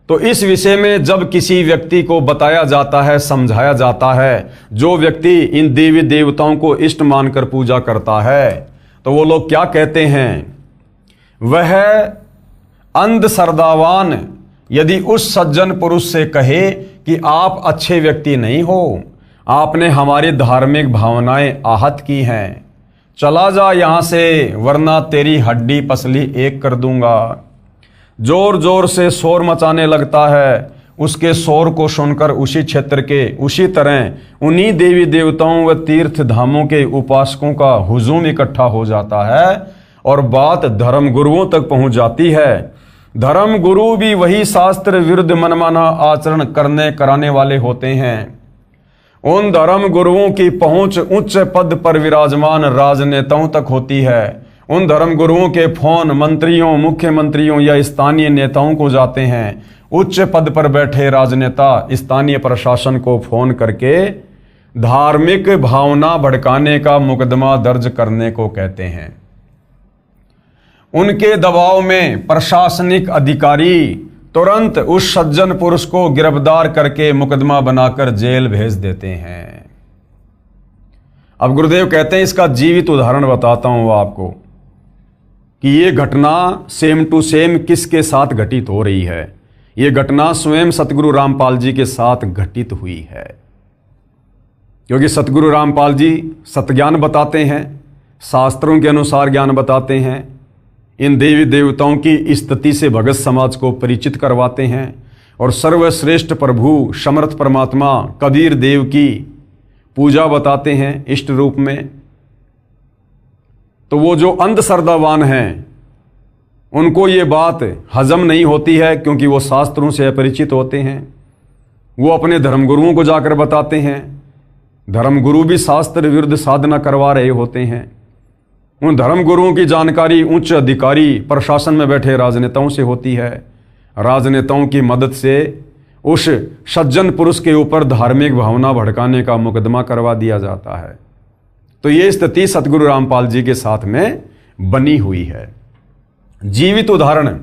तो इस विषय में जब किसी व्यक्ति को बताया जाता है, समझाया जाता है, जो व्यक्ति इन देवी देवताओं को इष्ट मानकर पूजा करता है, तो वो लोग क्या कहते हैं? वह अंध श्रद्धावान यदि उस सज्जन पुरुष से कहे कि आप अच्छे व्यक्ति नहीं हो, आपने हमारी धार्मिक भावनाएं आहत की हैं, चला जा यहां से वरना तेरी हड्डी पसली एक कर दूंगा। जोर जोर से शोर मचाने लगता है, उसके शोर को सुनकर उसी क्षेत्र के, उसी तरह उन्हीं देवी देवताओं व तीर्थ धामों के उपासकों का हुजूम इकट्ठा हो जाता है और बात धर्म गुरुओं तक पहुंच जाती है। धर्म गुरु भी वही शास्त्र विरुद्ध मनमाना आचरण करने कराने वाले होते हैं। उन धर्म गुरुओं की पहुंच उच्च पद पर विराजमान राजनेताओं तक होती है। उन धर्म गुरुओं के फोन मंत्रियों, मुख्यमंत्रियों या स्थानीय नेताओं को जाते हैं। उच्च पद पर बैठे राजनेता स्थानीय प्रशासन को फोन करके धार्मिक भावना भड़काने का मुकदमा दर्ज करने को कहते हैं। उनके दबाव में प्रशासनिक अधिकारी तुरंत उस सज्जन पुरुष को गिरफ्तार करके मुकदमा बनाकर जेल भेज देते हैं। अब गुरुदेव कहते हैं, इसका जीवित उदाहरण बताता हूं आपको कि ये घटना सेम टू सेम किसके साथ घटित हो रही है। ये घटना स्वयं सतगुरु रामपाल जी के साथ घटित हुई है। क्योंकि सतगुरु रामपाल जी सतज्ञान बताते हैं, शास्त्रों के अनुसार ज्ञान बताते हैं, इन देवी देवताओं की स्तुति से भगत समाज को परिचित करवाते हैं और सर्वश्रेष्ठ प्रभु समर्थ परमात्मा कबीर देव की पूजा बताते हैं इष्ट रूप में। तो वो जो अंधश्रद्धावान हैं उनको ये बात हजम नहीं होती है, क्योंकि वो शास्त्रों से अपरिचित होते हैं। वो अपने धर्मगुरुओं को जाकर बताते हैं, धर्मगुरु भी शास्त्र विरुद्ध साधना करवा रहे होते हैं। उन धर्मगुरुओं की जानकारी उच्च अधिकारी प्रशासन में बैठे राजनेताओं से होती है। राजनेताओं की मदद से उस सज्जन पुरुष के ऊपर धार्मिक भावना भड़काने का मुकदमा करवा दिया जाता है। तो ये स्थिति सतगुरु रामपाल जी के साथ में बनी हुई है। जीवित उदाहरण,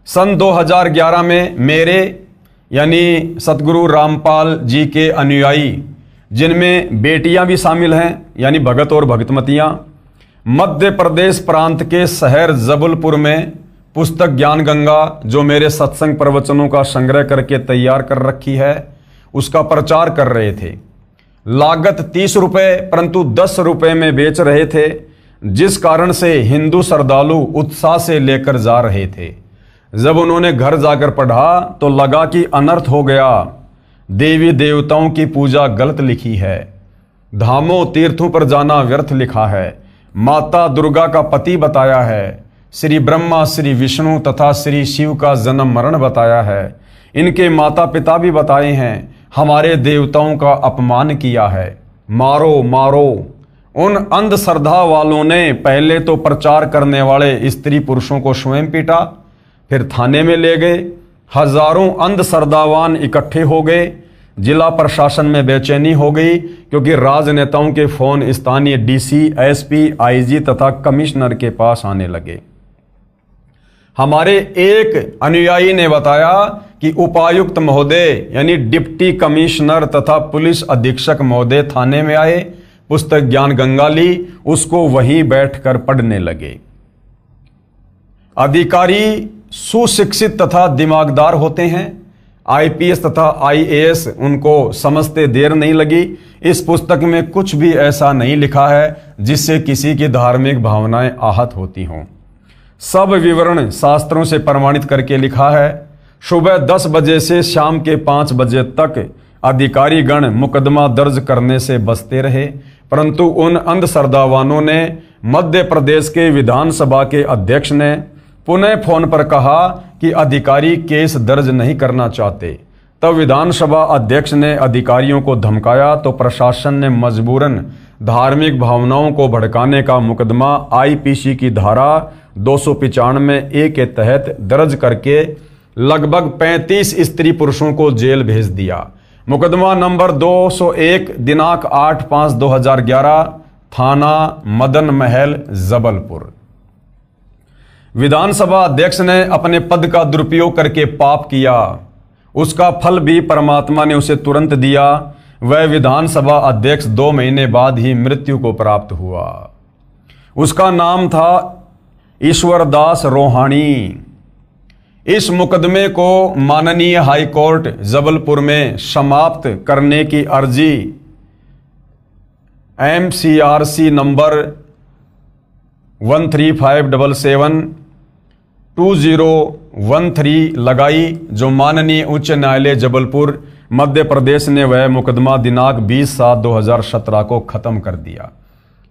सन 2011 में मेरे यानी सतगुरु रामपाल जी के अनुयायी, जिनमें बेटियां भी शामिल हैं यानी भगत और भगतमतियां, मध्य प्रदेश प्रांत के शहर जबलपुर में पुस्तक ज्ञान गंगा, जो मेरे सत्संग प्रवचनों का संग्रह करके तैयार कर रखी है, उसका प्रचार कर रहे थे। लागत 30 रुपये परंतु 10 रुपये में बेच रहे थे, जिस कारण से हिंदू श्रद्धालु उत्साह से लेकर जा रहे थे। जब उन्होंने घर जाकर पढ़ा तो लगा कि अनर्थ हो गया, देवी देवताओं की पूजा गलत लिखी है, धामों तीर्थों पर जाना व्यर्थ लिखा है, माता दुर्गा का पति बताया है, श्री ब्रह्मा श्री विष्णु तथा श्री शिव का जन्म मरण बताया है, इनके माता पिता भी बताए हैं, हमारे देवताओं का अपमान किया है, मारो मारो। उन अंधश्रद्धा वालों ने पहले तो प्रचार करने वाले स्त्री पुरुषों को स्वयं पीटा, फिर थाने में ले गए। हजारों अंधश्रद्धावान इकट्ठे हो गए। जिला प्रशासन में बेचैनी हो गई, क्योंकि राजनेताओं के फोन स्थानीय डीसी, एसपी, आईजी तथा कमिश्नर के पास आने लगे। हमारे एक अनुयायी ने बताया कि उपायुक्त महोदय यानी डिप्टी कमिश्नर तथा पुलिस अधीक्षक महोदय थाने में आए, पुस्तक ज्ञान गंगा ली, उसको वहीं बैठकर पढ़ने लगे। अधिकारी सुशिक्षित तथा दिमागदार होते हैं, आईपीएस तथा आईएएस, उनको समझते देर नहीं लगी। इस पुस्तक में कुछ भी ऐसा नहीं लिखा है जिससे किसी की धार्मिक भावनाएं आहत होती हों। सब विवरण शास्त्रों से प्रमाणित करके लिखा है। सुबह 10 बजे से शाम के 5 बजे तक अधिकारीगण मुकदमा दर्ज करने से बचते रहे, परंतु उन अंधश्रद्धावानों ने मध्य प्रदेश के विधानसभा के अध्यक्ष ने पुनः फोन पर कहा कि अधिकारी केस दर्ज नहीं करना चाहते। तब विधानसभा अध्यक्ष ने अधिकारियों को धमकाया तो प्रशासन ने मजबूरन धार्मिक भावनाओं को भड़काने का मुकदमा आईपीसी की धारा 295A के तहत दर्ज करके लगभग 35 स्त्री पुरुषों को जेल भेज दिया। मुकदमा नंबर 201 दिनांक 8/5/2011, थाना मदन महल जबलपुर। विधानसभा अध्यक्ष ने अपने पद का दुरुपयोग करके पाप किया, उसका फल भी परमात्मा ने उसे तुरंत दिया। वह विधानसभा अध्यक्ष 2 महीने बाद ही मृत्यु को प्राप्त हुआ। उसका नाम था ईश्वरदास रोहाणी। इस मुकदमे को माननीय हाई कोर्ट जबलपुर में समाप्त करने की अर्जी MCRC नंबर 13577/2013 लगाई, जो माननीय उच्च न्यायालय जबलपुर मध्य प्रदेश ने वह मुकदमा दिनांक 20/7/2017 को खत्म कर दिया,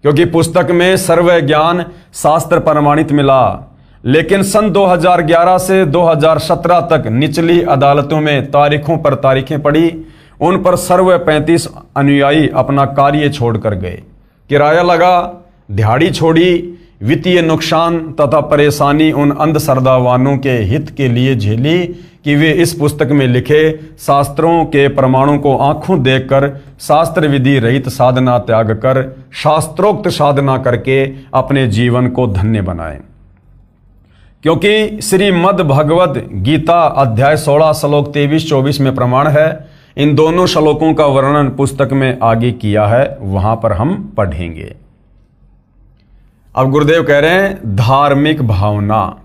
क्योंकि पुस्तक में सर्व ज्ञान शास्त्र प्रमाणित मिला। लेकिन सन 2011 से 2017 तक निचली अदालतों में तारीखों पर तारीखें पड़ी, उन पर सर्व 35 अनुयायी अपना कार्य छोड़कर गए। किराया लगा, दिहाड़ी छोड़ी, वित्तीय नुकसान तथा परेशानी उन अंधश्रद्धावानों के हित के लिए झेली कि वे इस पुस्तक में लिखे शास्त्रों के प्रमाणों को आंखों देखकर शास्त्र विधि रहित साधना त्याग कर शास्त्रोक्त साधना करके अपने जीवन को धन्य बनाएं। क्योंकि श्रीमद् भगवद गीता अध्याय 16 श्लोक 23-24 में प्रमाण है। इन दोनों श्लोकों का वर्णन पुस्तक में आगे किया है, वहां पर हम पढ़ेंगे। अब गुरुदेव कह रहे हैं धार्मिक भावना।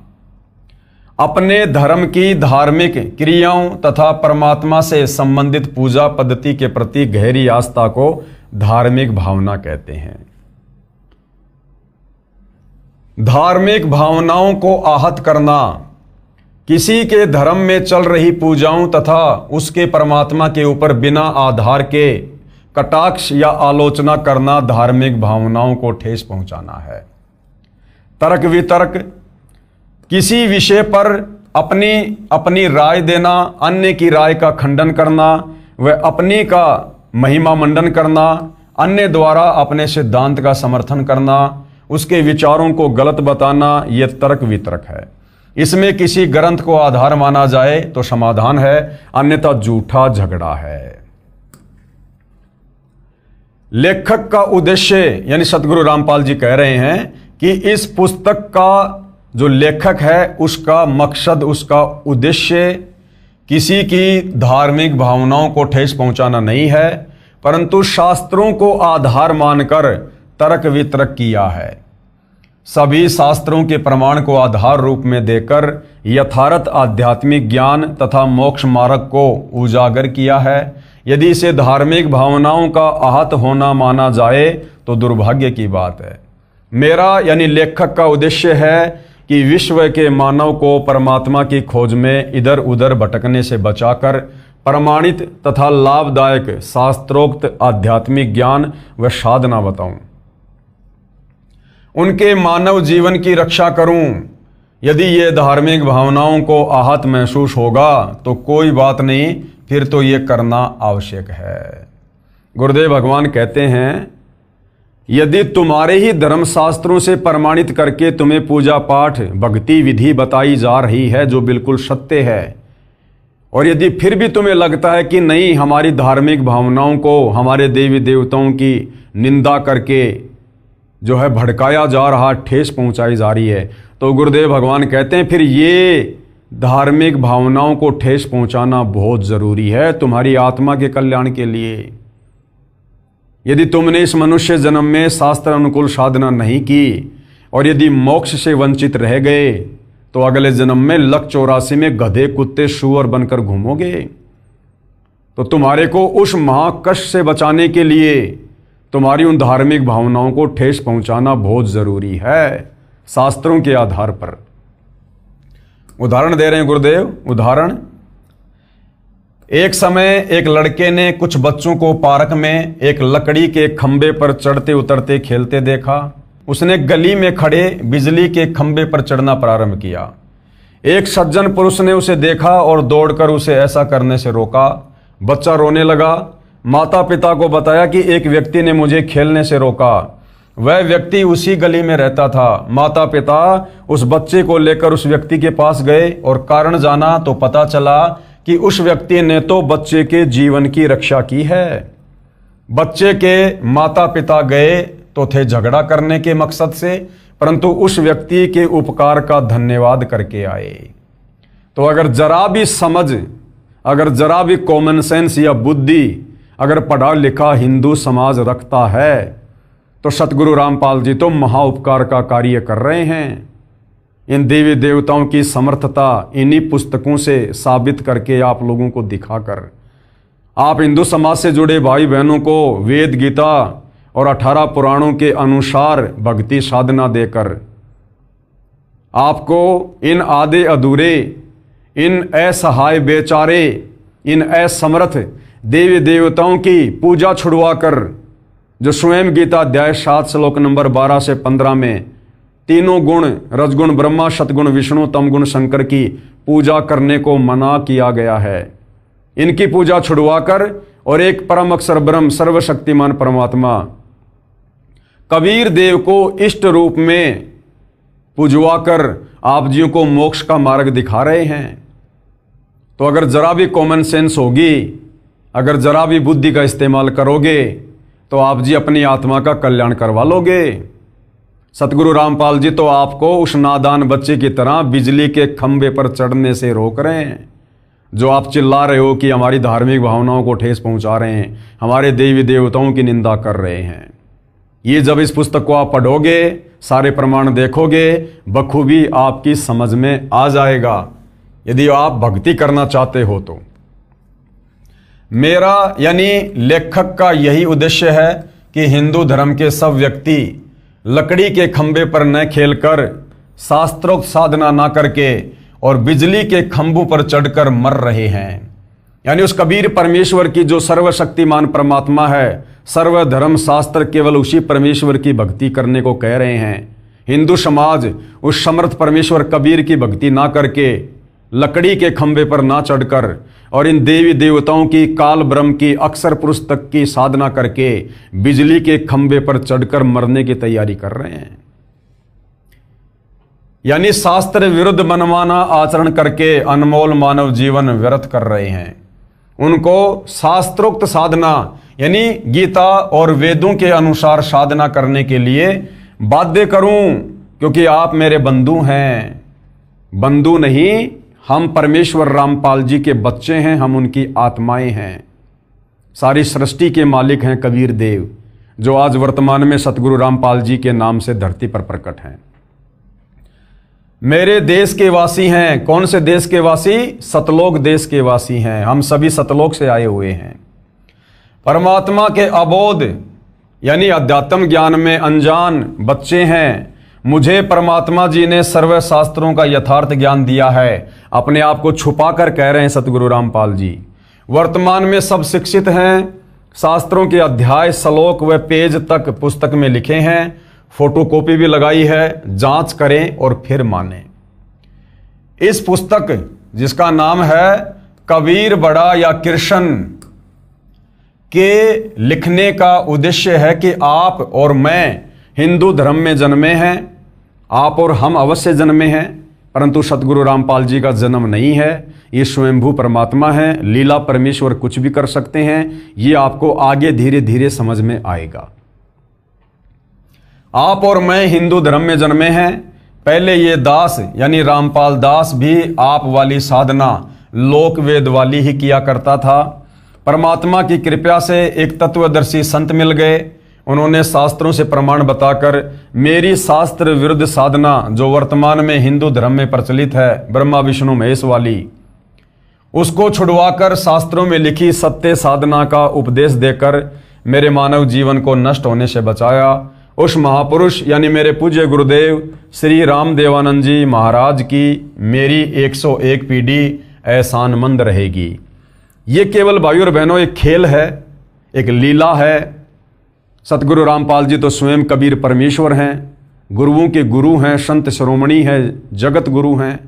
अपने धर्म की धार्मिक क्रियाओं तथा परमात्मा से संबंधित पूजा पद्धति के प्रति गहरी आस्था को धार्मिक भावना कहते हैं। धार्मिक भावनाओं को आहत करना, किसी के धर्म में चल रही पूजाओं तथा उसके परमात्मा के ऊपर बिना आधार के कटाक्ष या आलोचना करना धार्मिक भावनाओं को ठेस पहुंचाना है। तर्क वितर्क, किसी विषय पर अपनी राय देना, अन्य की राय का खंडन करना व अपनी का महिमा मंडन करना, अन्य द्वारा अपने सिद्धांत का समर्थन करना, उसके विचारों को गलत बताना, यह तर्क वितर्क है। इसमें किसी ग्रंथ को आधार माना जाए तो समाधान है, अन्यथा झूठा झगड़ा है। लेखक का उद्देश्य, यानी सतगुरु रामपाल जी कह रहे हैं कि इस पुस्तक का जो लेखक है उसका मकसद, उसका उद्देश्य किसी की धार्मिक भावनाओं को ठेस पहुंचाना नहीं है, परंतु शास्त्रों को आधार मानकर तर्क वितर्क किया है। सभी शास्त्रों के प्रमाण को आधार रूप में देकर यथार्थ आध्यात्मिक ज्ञान तथा मोक्ष मार्ग को उजागर किया है। यदि इसे धार्मिक भावनाओं का आहत होना माना जाए तो दुर्भाग्य की बात है। मेरा यानी लेखक का उद्देश्य है कि विश्व के मानव को परमात्मा की खोज में इधर उधर भटकने से बचाकर प्रमाणित तथा लाभदायक शास्त्रोक्त आध्यात्मिक ज्ञान व साधना बताऊं, उनके मानव जीवन की रक्षा करूं। यदि ये धार्मिक भावनाओं को आहत महसूस होगा तो कोई बात नहीं, फिर तो ये करना आवश्यक है। गुरुदेव भगवान कहते हैं, यदि तुम्हारे ही धर्मशास्त्रों से प्रमाणित करके तुम्हें पूजा पाठ भक्ति विधि बताई जा रही है जो बिल्कुल सत्य है, और यदि फिर भी तुम्हें लगता है कि नहीं, हमारी धार्मिक भावनाओं को हमारे देवी देवताओं की निंदा करके जो है भड़काया जा रहा, ठेस पहुंचाई जा रही है, तो गुरुदेव भगवान कहते हैं फिर ये धार्मिक भावनाओं को ठेस पहुंचाना बहुत जरूरी है तुम्हारी आत्मा के कल्याण के लिए। यदि तुमने इस मनुष्य जन्म में शास्त्र अनुकूल साधना नहीं की और यदि मोक्ष से वंचित रह गए तो अगले जन्म में लक 84 में गधे कुत्ते सूअर बनकर घूमोगे। तो तुम्हारे को उस महाकष्ट से बचाने के लिए तुम्हारी उन धार्मिक भावनाओं को ठेस पहुंचाना बहुत जरूरी है, शास्त्रों के आधार पर। उदाहरण दे रहे हैं गुरुदेव। उदाहरण, एक समय एक लड़के ने कुछ बच्चों को पार्क में एक लकड़ी के खंबे पर चढ़ते उतरते खेलते देखा। उसने गली में खड़े बिजली के खंबे पर चढ़ना प्रारंभ किया। एक सज्जन पुरुष ने उसे देखा और दौड़कर उसे ऐसा करने से रोका। बच्चा रोने लगा। माता पिता को बताया कि एक व्यक्ति ने मुझे खेलने से रोका। वह व्यक्ति उसी गली में रहता था। माता पिता उस बच्चे को लेकर उस व्यक्ति के पास गए और कारण जाना तो पता चला कि उस व्यक्ति ने तो बच्चे के जीवन की रक्षा की है। बच्चे के माता पिता गए तो थे झगड़ा करने के मकसद से, परंतु उस व्यक्ति के उपकार का धन्यवाद करके आए। तो अगर जरा भी समझ, अगर जरा भी कॉमन सेंस या बुद्धि अगर पढ़ा लिखा हिंदू समाज रखता है तो सतगुरु रामपाल जी तो महाउपकार का कार्य कर रहे हैं। इन देवी देवताओं की समर्थता इन्हीं पुस्तकों से साबित करके आप लोगों को दिखाकर, आप हिंदू समाज से जुड़े भाई बहनों को वेद गीता और 18 पुराणों के अनुसार भक्ति साधना देकर आपको इन आधे अधूरे, इन असहाय बेचारे, इन असमर्थ देवी देवताओं की पूजा छुड़वाकर, जो स्वयं गीता अध्याय 7 श्लोक नंबर 12 से 15 में तीनों गुण रजगुण ब्रह्मा, सतगुण विष्णु, तमगुण शंकर की पूजा करने को मना किया गया है, इनकी पूजा छुड़वाकर और एक परम अक्षर ब्रह्म सर्वशक्तिमान परमात्मा कबीर देव को इष्ट रूप में पूजवाकर आप जियों को मोक्ष का मार्ग दिखा रहे हैं। तो अगर जरा भी कॉमन सेंस होगी, अगर जरा भी बुद्धि का इस्तेमाल करोगे तो आप जी अपनी आत्मा का कल्याण करवा लोगे। सतगुरु रामपाल जी तो आपको उस नादान बच्चे की तरह बिजली के खंबे पर चढ़ने से रोक रहे हैं, जो आप चिल्ला रहे हो कि हमारी धार्मिक भावनाओं को ठेस पहुंचा रहे हैं, हमारे देवी देवताओं की निंदा कर रहे हैं। ये जब इस पुस्तक को आप पढ़ोगे सारे प्रमाण देखोगे, बखूबी आपकी समझ में आ जाएगा, यदि आप भक्ति करना चाहते हो तो। मेरा यानी लेखक का यही उद्देश्य है कि हिंदू धर्म के सब व्यक्ति लकड़ी के खंभे पर न खेलकर, शास्त्रोक्त साधना ना करके और बिजली के खंभों पर चढ़कर मर रहे हैं। यानी उस कबीर परमेश्वर की जो सर्वशक्तिमान परमात्मा है, सर्वधर्म शास्त्र केवल उसी परमेश्वर की भक्ति करने को कह रहे हैं। हिंदू समाज उस समर्थ परमेश्वर कबीर की भक्ति ना करके, लकड़ी के खंभे पर ना चढ़कर और इन देवी देवताओं की, काल ब्रह्म की, अक्षर पुरुष तक की साधना करके बिजली के खंभे पर चढ़कर मरने की तैयारी कर रहे हैं। यानी शास्त्र विरुद्ध मनमाना आचरण करके अनमोल मानव जीवन व्यर्थ कर रहे हैं। उनको शास्त्रोक्त साधना यानी गीता और वेदों के अनुसार साधना करने के लिए बाध्य करूं, क्योंकि आप मेरे बंधु हैं। बंधु नहीं, हम परमेश्वर रामपाल जी के बच्चे हैं, हम उनकी आत्माएं हैं। सारी सृष्टि के मालिक हैं कबीर देव, जो आज वर्तमान में सतगुरु रामपाल जी के नाम से धरती पर प्रकट हैं। मेरे देश के वासी हैं। कौन से देश के वासी? सतलोक देश के वासी हैं। हम सभी सतलोक से आए हुए हैं। परमात्मा के अबोध यानी अध्यात्म ज्ञान में अनजान बच्चे हैं। मुझे परमात्मा जी ने सर्व शास्त्रों का यथार्थ ज्ञान दिया है। अपने आप को छुपा कर कह रहे हैं सतगुरु रामपाल जी। वर्तमान में सब शिक्षित हैं। शास्त्रों के अध्याय, श्लोक व पेज तक पुस्तक में लिखे हैं। फोटोकॉपी भी लगाई है। जांच करें और फिर मानें। इस पुस्तक जिसका नाम है कबीर बड़ा या कृष्ण के लिखने का उद्देश्य है कि आप और मैं हिंदू धर्म में जन्मे हैं। आप और हम अवश्य जन्मे हैं, परंतु सतगुरु रामपाल जी का जन्म नहीं है। ये स्वयंभू परमात्मा है। लीला परमेश्वर कुछ भी कर सकते हैं। ये आपको आगे धीरे धीरे समझ में आएगा। आप और मैं हिंदू धर्म में जन्मे हैं। पहले ये दास यानी रामपाल दास भी आप वाली साधना लोक वेद वाली ही किया करता था। परमात्मा की कृपा से एक तत्वदर्शी संत मिल गए। उन्होंने शास्त्रों से प्रमाण बताकर मेरी शास्त्र विरुद्ध साधना, जो वर्तमान में हिंदू धर्म में प्रचलित है, ब्रह्मा विष्णु महेश वाली, उसको छुड़वाकर शास्त्रों में लिखी सत्य साधना का उपदेश देकर मेरे मानव जीवन को नष्ट होने से बचाया। उस महापुरुष यानी मेरे पूज्य गुरुदेव श्री राम देवानंद जी महाराज की मेरी 101 पीढ़ी एहसानमंद रहेगी। ये केवल भाइयों और बहनों एक खेल है, एक लीला है। सतगुरु रामपाल जी तो स्वयं कबीर परमेश्वर हैं, गुरुओं के गुरु हैं, संत शिरोमणि हैं, जगत गुरु हैं।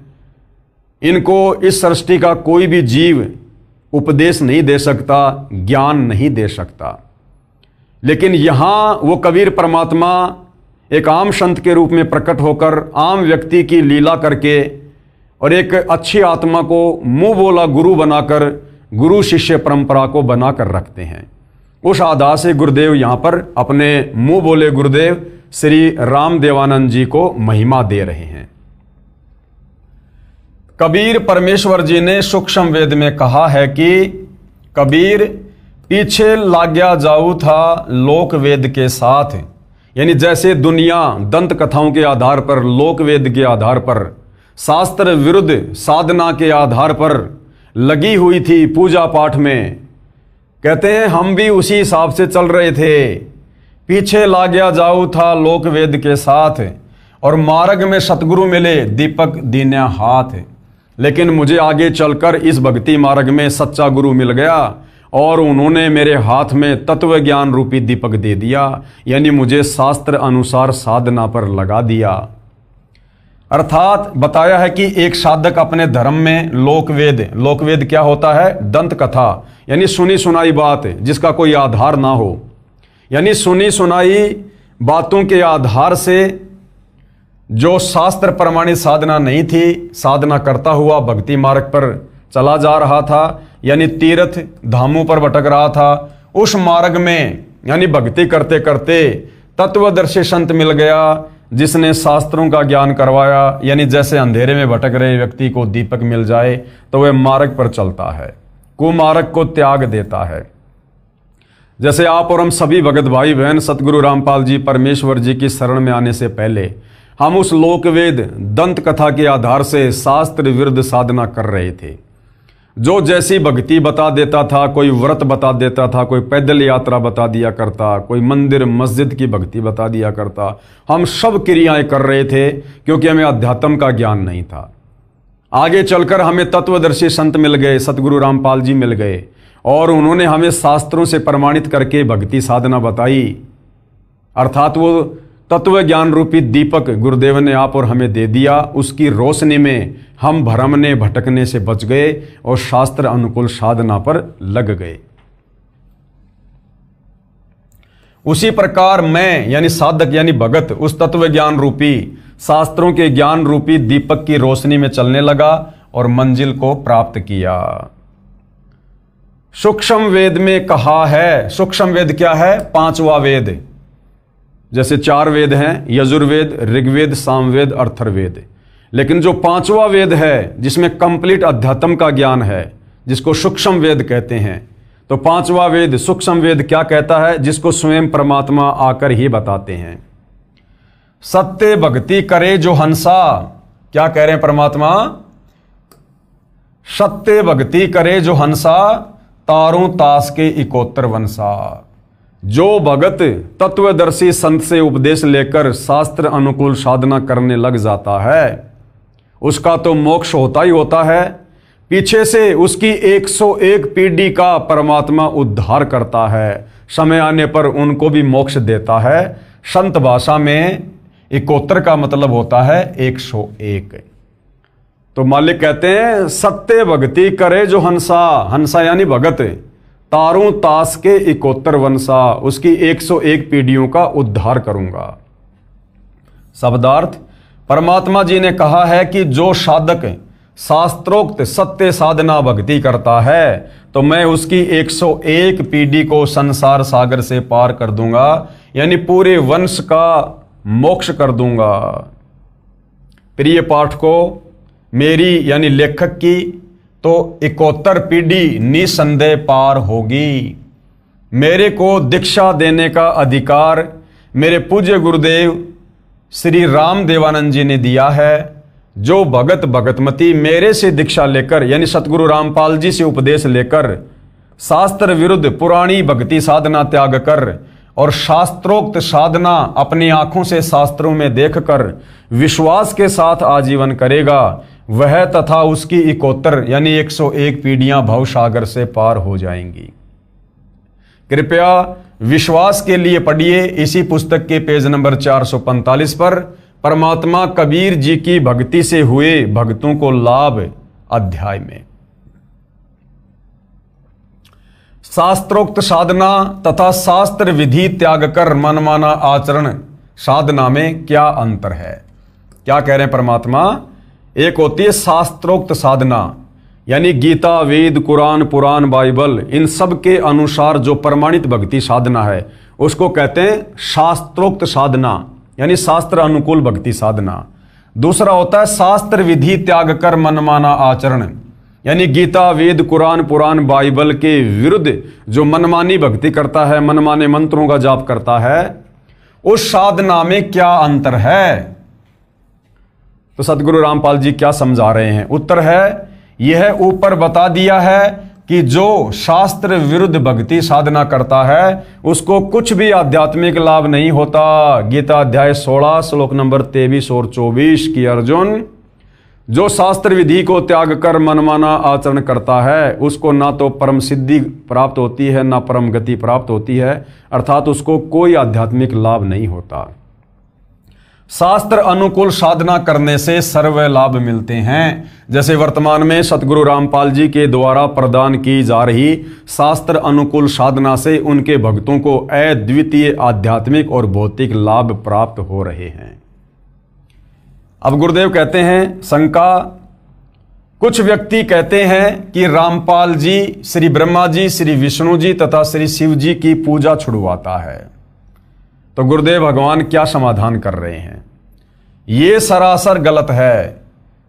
इनको इस सृष्टि का कोई भी जीव उपदेश नहीं दे सकता, ज्ञान नहीं दे सकता। लेकिन यहाँ वो कबीर परमात्मा एक आम संत के रूप में प्रकट होकर आम व्यक्ति की लीला करके और एक अच्छी आत्मा को मुंह बोला गुरु बनाकर गुरु शिष्य परंपरा को बनाकर रखते हैं। उस आधार से गुरुदेव यहाँ पर अपने मुंह बोले गुरुदेव श्री राम देवानंद जी को महिमा दे रहे हैं। कबीर परमेश्वर जी ने सूक्ष्म वेद में कहा है कि कबीर पीछे लाग्या जाऊ था लोक वेद के साथ। यानी जैसे दुनिया दंत कथाओं के आधार पर, लोक वेद के आधार पर, शास्त्र विरुद्ध साधना के आधार पर लगी हुई थी पूजा पाठ में, कहते हैं हम भी उसी हिसाब से चल रहे थे। पीछे लाग्या जाऊ था लोक वेद के साथ और मार्ग में सतगुरु मिले दीपक दीन्या हाथ। लेकिन मुझे आगे चलकर इस भक्ति मार्ग में सच्चा गुरु मिल गया और उन्होंने मेरे हाथ में तत्व ज्ञान रूपी दीपक दे दिया। यानी मुझे शास्त्र अनुसार साधना पर लगा दिया। अर्थात बताया है कि एक साधक अपने धर्म में लोकवेद क्या होता है? दंत कथा, यानी सुनी सुनाई बात जिसका कोई आधार ना हो। यानी सुनी सुनाई बातों के आधार से जो शास्त्र प्रमाणित साधना नहीं थी, साधना करता हुआ भक्ति मार्ग पर चला जा रहा था, यानी तीर्थ धामों पर भटक रहा था। उस मार्ग में यानी भक्ति करते करते तत्वदर्शी संत मिल गया जिसने शास्त्रों का ज्ञान करवाया। यानी जैसे अंधेरे में भटक रहे व्यक्ति को दीपक मिल जाए तो वह मार्ग पर चलता है, कुमार्ग को त्याग देता है। जैसे आप और हम सभी भगत भाई बहन सतगुरु रामपाल जी परमेश्वर जी की शरण में आने से पहले हम उस लोकवेद दंत कथा के आधार से शास्त्र विरुद्ध साधना कर रहे थे। जो जैसी भक्ति बता देता था, कोई व्रत बता देता था, कोई पैदल यात्रा बता दिया करता, कोई मंदिर मस्जिद की भक्ति बता दिया करता। हम सब क्रियाएं कर रहे थे क्योंकि हमें अध्यात्म का ज्ञान नहीं था। आगे चलकर हमें तत्वदर्शी संत मिल गए, सतगुरु रामपाल जी मिल गए और उन्होंने हमें शास्त्रों से प्रमाणित करके भक्ति साधना बताई। अर्थात वो तत्व ज्ञान रूपी दीपक गुरुदेव ने आप और हमें दे दिया। उसकी रोशनी में हम भ्रमने भटकने से बच गए और शास्त्र अनुकूल साधना पर लग गए। उसी प्रकार मैं यानी साधक यानी भगत उस तत्व ज्ञान रूपी शास्त्रों के ज्ञान रूपी दीपक की रोशनी में चलने लगा और मंजिल को प्राप्त किया। सूक्ष्म वेद में कहा है, सूक्ष्म वेद क्या है? पांचवा वेद। जैसे 4 वेद हैं, यजुर्वेद, ऋग्वेद, सामवेद, अथर्ववेद। लेकिन जो पांचवा वेद है जिसमें कंप्लीट अध्यात्म का ज्ञान है, जिसको सूक्ष्म वेद कहते हैं, तो पांचवा वेद सूक्ष्म वेद क्या कहता है? जिसको स्वयं परमात्मा आकर ही बताते हैं। सत्य भक्ति करे जो हंसा, क्या कह रहे हैं परमात्मा? सत्य भक्ति करे जो हंसा, तारों तास के इकोत्तर वंशा। जो भगत तत्वदर्शी संत से उपदेश लेकर शास्त्र अनुकूल साधना करने लग जाता है उसका तो मोक्ष होता ही होता है। पीछे से उसकी 101 पीढ़ी का परमात्मा उद्धार करता है। समय आने पर उनको भी मोक्ष देता है। संत भाषा में इकोत्तर का मतलब होता है 101। तो मालिक कहते हैं सत्य भक्ति करे जो हंसा, हंसा यानी भगत, तारों तास के इकोत्तर वंशा, उसकी 101 पीढ़ियों का उद्धार करूंगा। शब्दार्थ, परमात्मा जी ने कहा है कि जो साधक शास्त्रोक्त सत्य साधना भक्ति करता है तो मैं उसकी 101 पीढ़ी को संसार सागर से पार कर दूंगा, यानी पूरे वंश का मोक्ष कर दूंगा। प्रिय पाठकों, मेरी यानी लेखक की तो 71 पीढ़ी निसंदेह पार होगी। मेरे को दीक्षा देने का अधिकार मेरे पूज्य गुरुदेव श्री राम देवानंद जी ने दिया है। जो भगत भगतमती मेरे से दीक्षा लेकर यानी सतगुरु रामपाल जी से उपदेश लेकर शास्त्र विरुद्ध पुरानी भक्ति साधना त्याग कर और शास्त्रोक्त साधना अपनी आंखों से शास्त्रों में देखकर विश्वास के साथ आजीवन करेगा, वह तथा उसकी इकोत्तर यानी 101 पीढ़ियां भवसागर से पार हो जाएंगी। कृपया विश्वास के लिए पढ़िए इसी पुस्तक के पेज नंबर 445 पर परमात्मा कबीर जी की भक्ति से हुए भक्तों को लाभ अध्याय में। शास्त्रोक्त साधना तथा शास्त्र विधि त्याग कर मनमाना आचरण साधना में क्या अंतर है? क्या कह रहे हैं परमात्मा? एक होती है शास्त्रोक्त साधना, यानी गीता, वेद, कुरान, पुराण, बाइबल, इन सब के अनुसार जो प्रमाणित भक्ति साधना है उसको कहते हैं शास्त्रोक्त साधना, यानी शास्त्र अनुकूल भक्ति साधना। दूसरा होता है शास्त्र विधि त्याग कर मनमाना आचरण, यानी गीता, वेद, कुरान, पुराण, बाइबल के विरुद्ध जो मनमानी भक्ति करता है, मनमाने मंत्रों का जाप करता है, उस साधना में क्या अंतर है? तो सतगुरु रामपाल जी क्या समझा रहे हैं? उत्तर है यह ऊपर बता दिया है कि जो शास्त्र विरुद्ध भक्ति साधना करता है उसको कुछ भी आध्यात्मिक लाभ नहीं होता। गीता अध्याय 16 श्लोक नंबर 23 और 24 की अर्जुन, जो शास्त्र विधि को त्याग कर मनमाना आचरण करता है उसको ना तो परम सिद्धि प्राप्त होती है ना परम गति प्राप्त होती है, अर्थात उसको कोई आध्यात्मिक लाभ नहीं होता। शास्त्र अनुकूल साधना करने से सर्व लाभ मिलते हैं। जैसे वर्तमान में सतगुरु रामपाल जी के द्वारा प्रदान की जा रही शास्त्र अनुकूल साधना से उनके भक्तों को अद्वितीय आध्यात्मिक और भौतिक लाभ प्राप्त हो रहे हैं। अब गुरुदेव कहते हैं शंका, कुछ व्यक्ति कहते हैं कि रामपाल जी श्री ब्रह्मा जी, श्री विष्णु जी तथा श्री शिव जी की पूजा छुड़वाता है। तो गुरुदेव भगवान क्या समाधान कर रहे हैं? ये सरासर गलत है।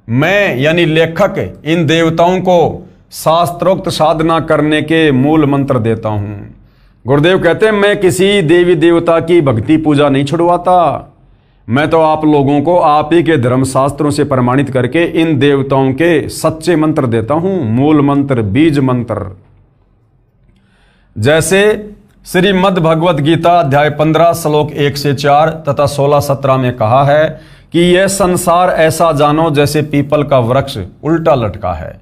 मैं यानी लेखक इन देवताओं को शास्त्रोक्त साधना करने के मूल मंत्र देता हूं। गुरुदेव कहते हैं मैं किसी देवी देवता की भक्ति पूजा नहीं छुड़वाता, मैं तो आप लोगों को आप ही के धर्मशास्त्रों से प्रमाणित करके इन देवताओं के सच्चे मंत्र देता हूं, मूल मंत्र, बीज मंत्र। जैसे श्रीमद् भगवद गीता अध्याय 15 श्लोक 1 से 4 तथा 16-17 में कहा है कि यह संसार ऐसा जानो जैसे पीपल का वृक्ष उल्टा लटका है,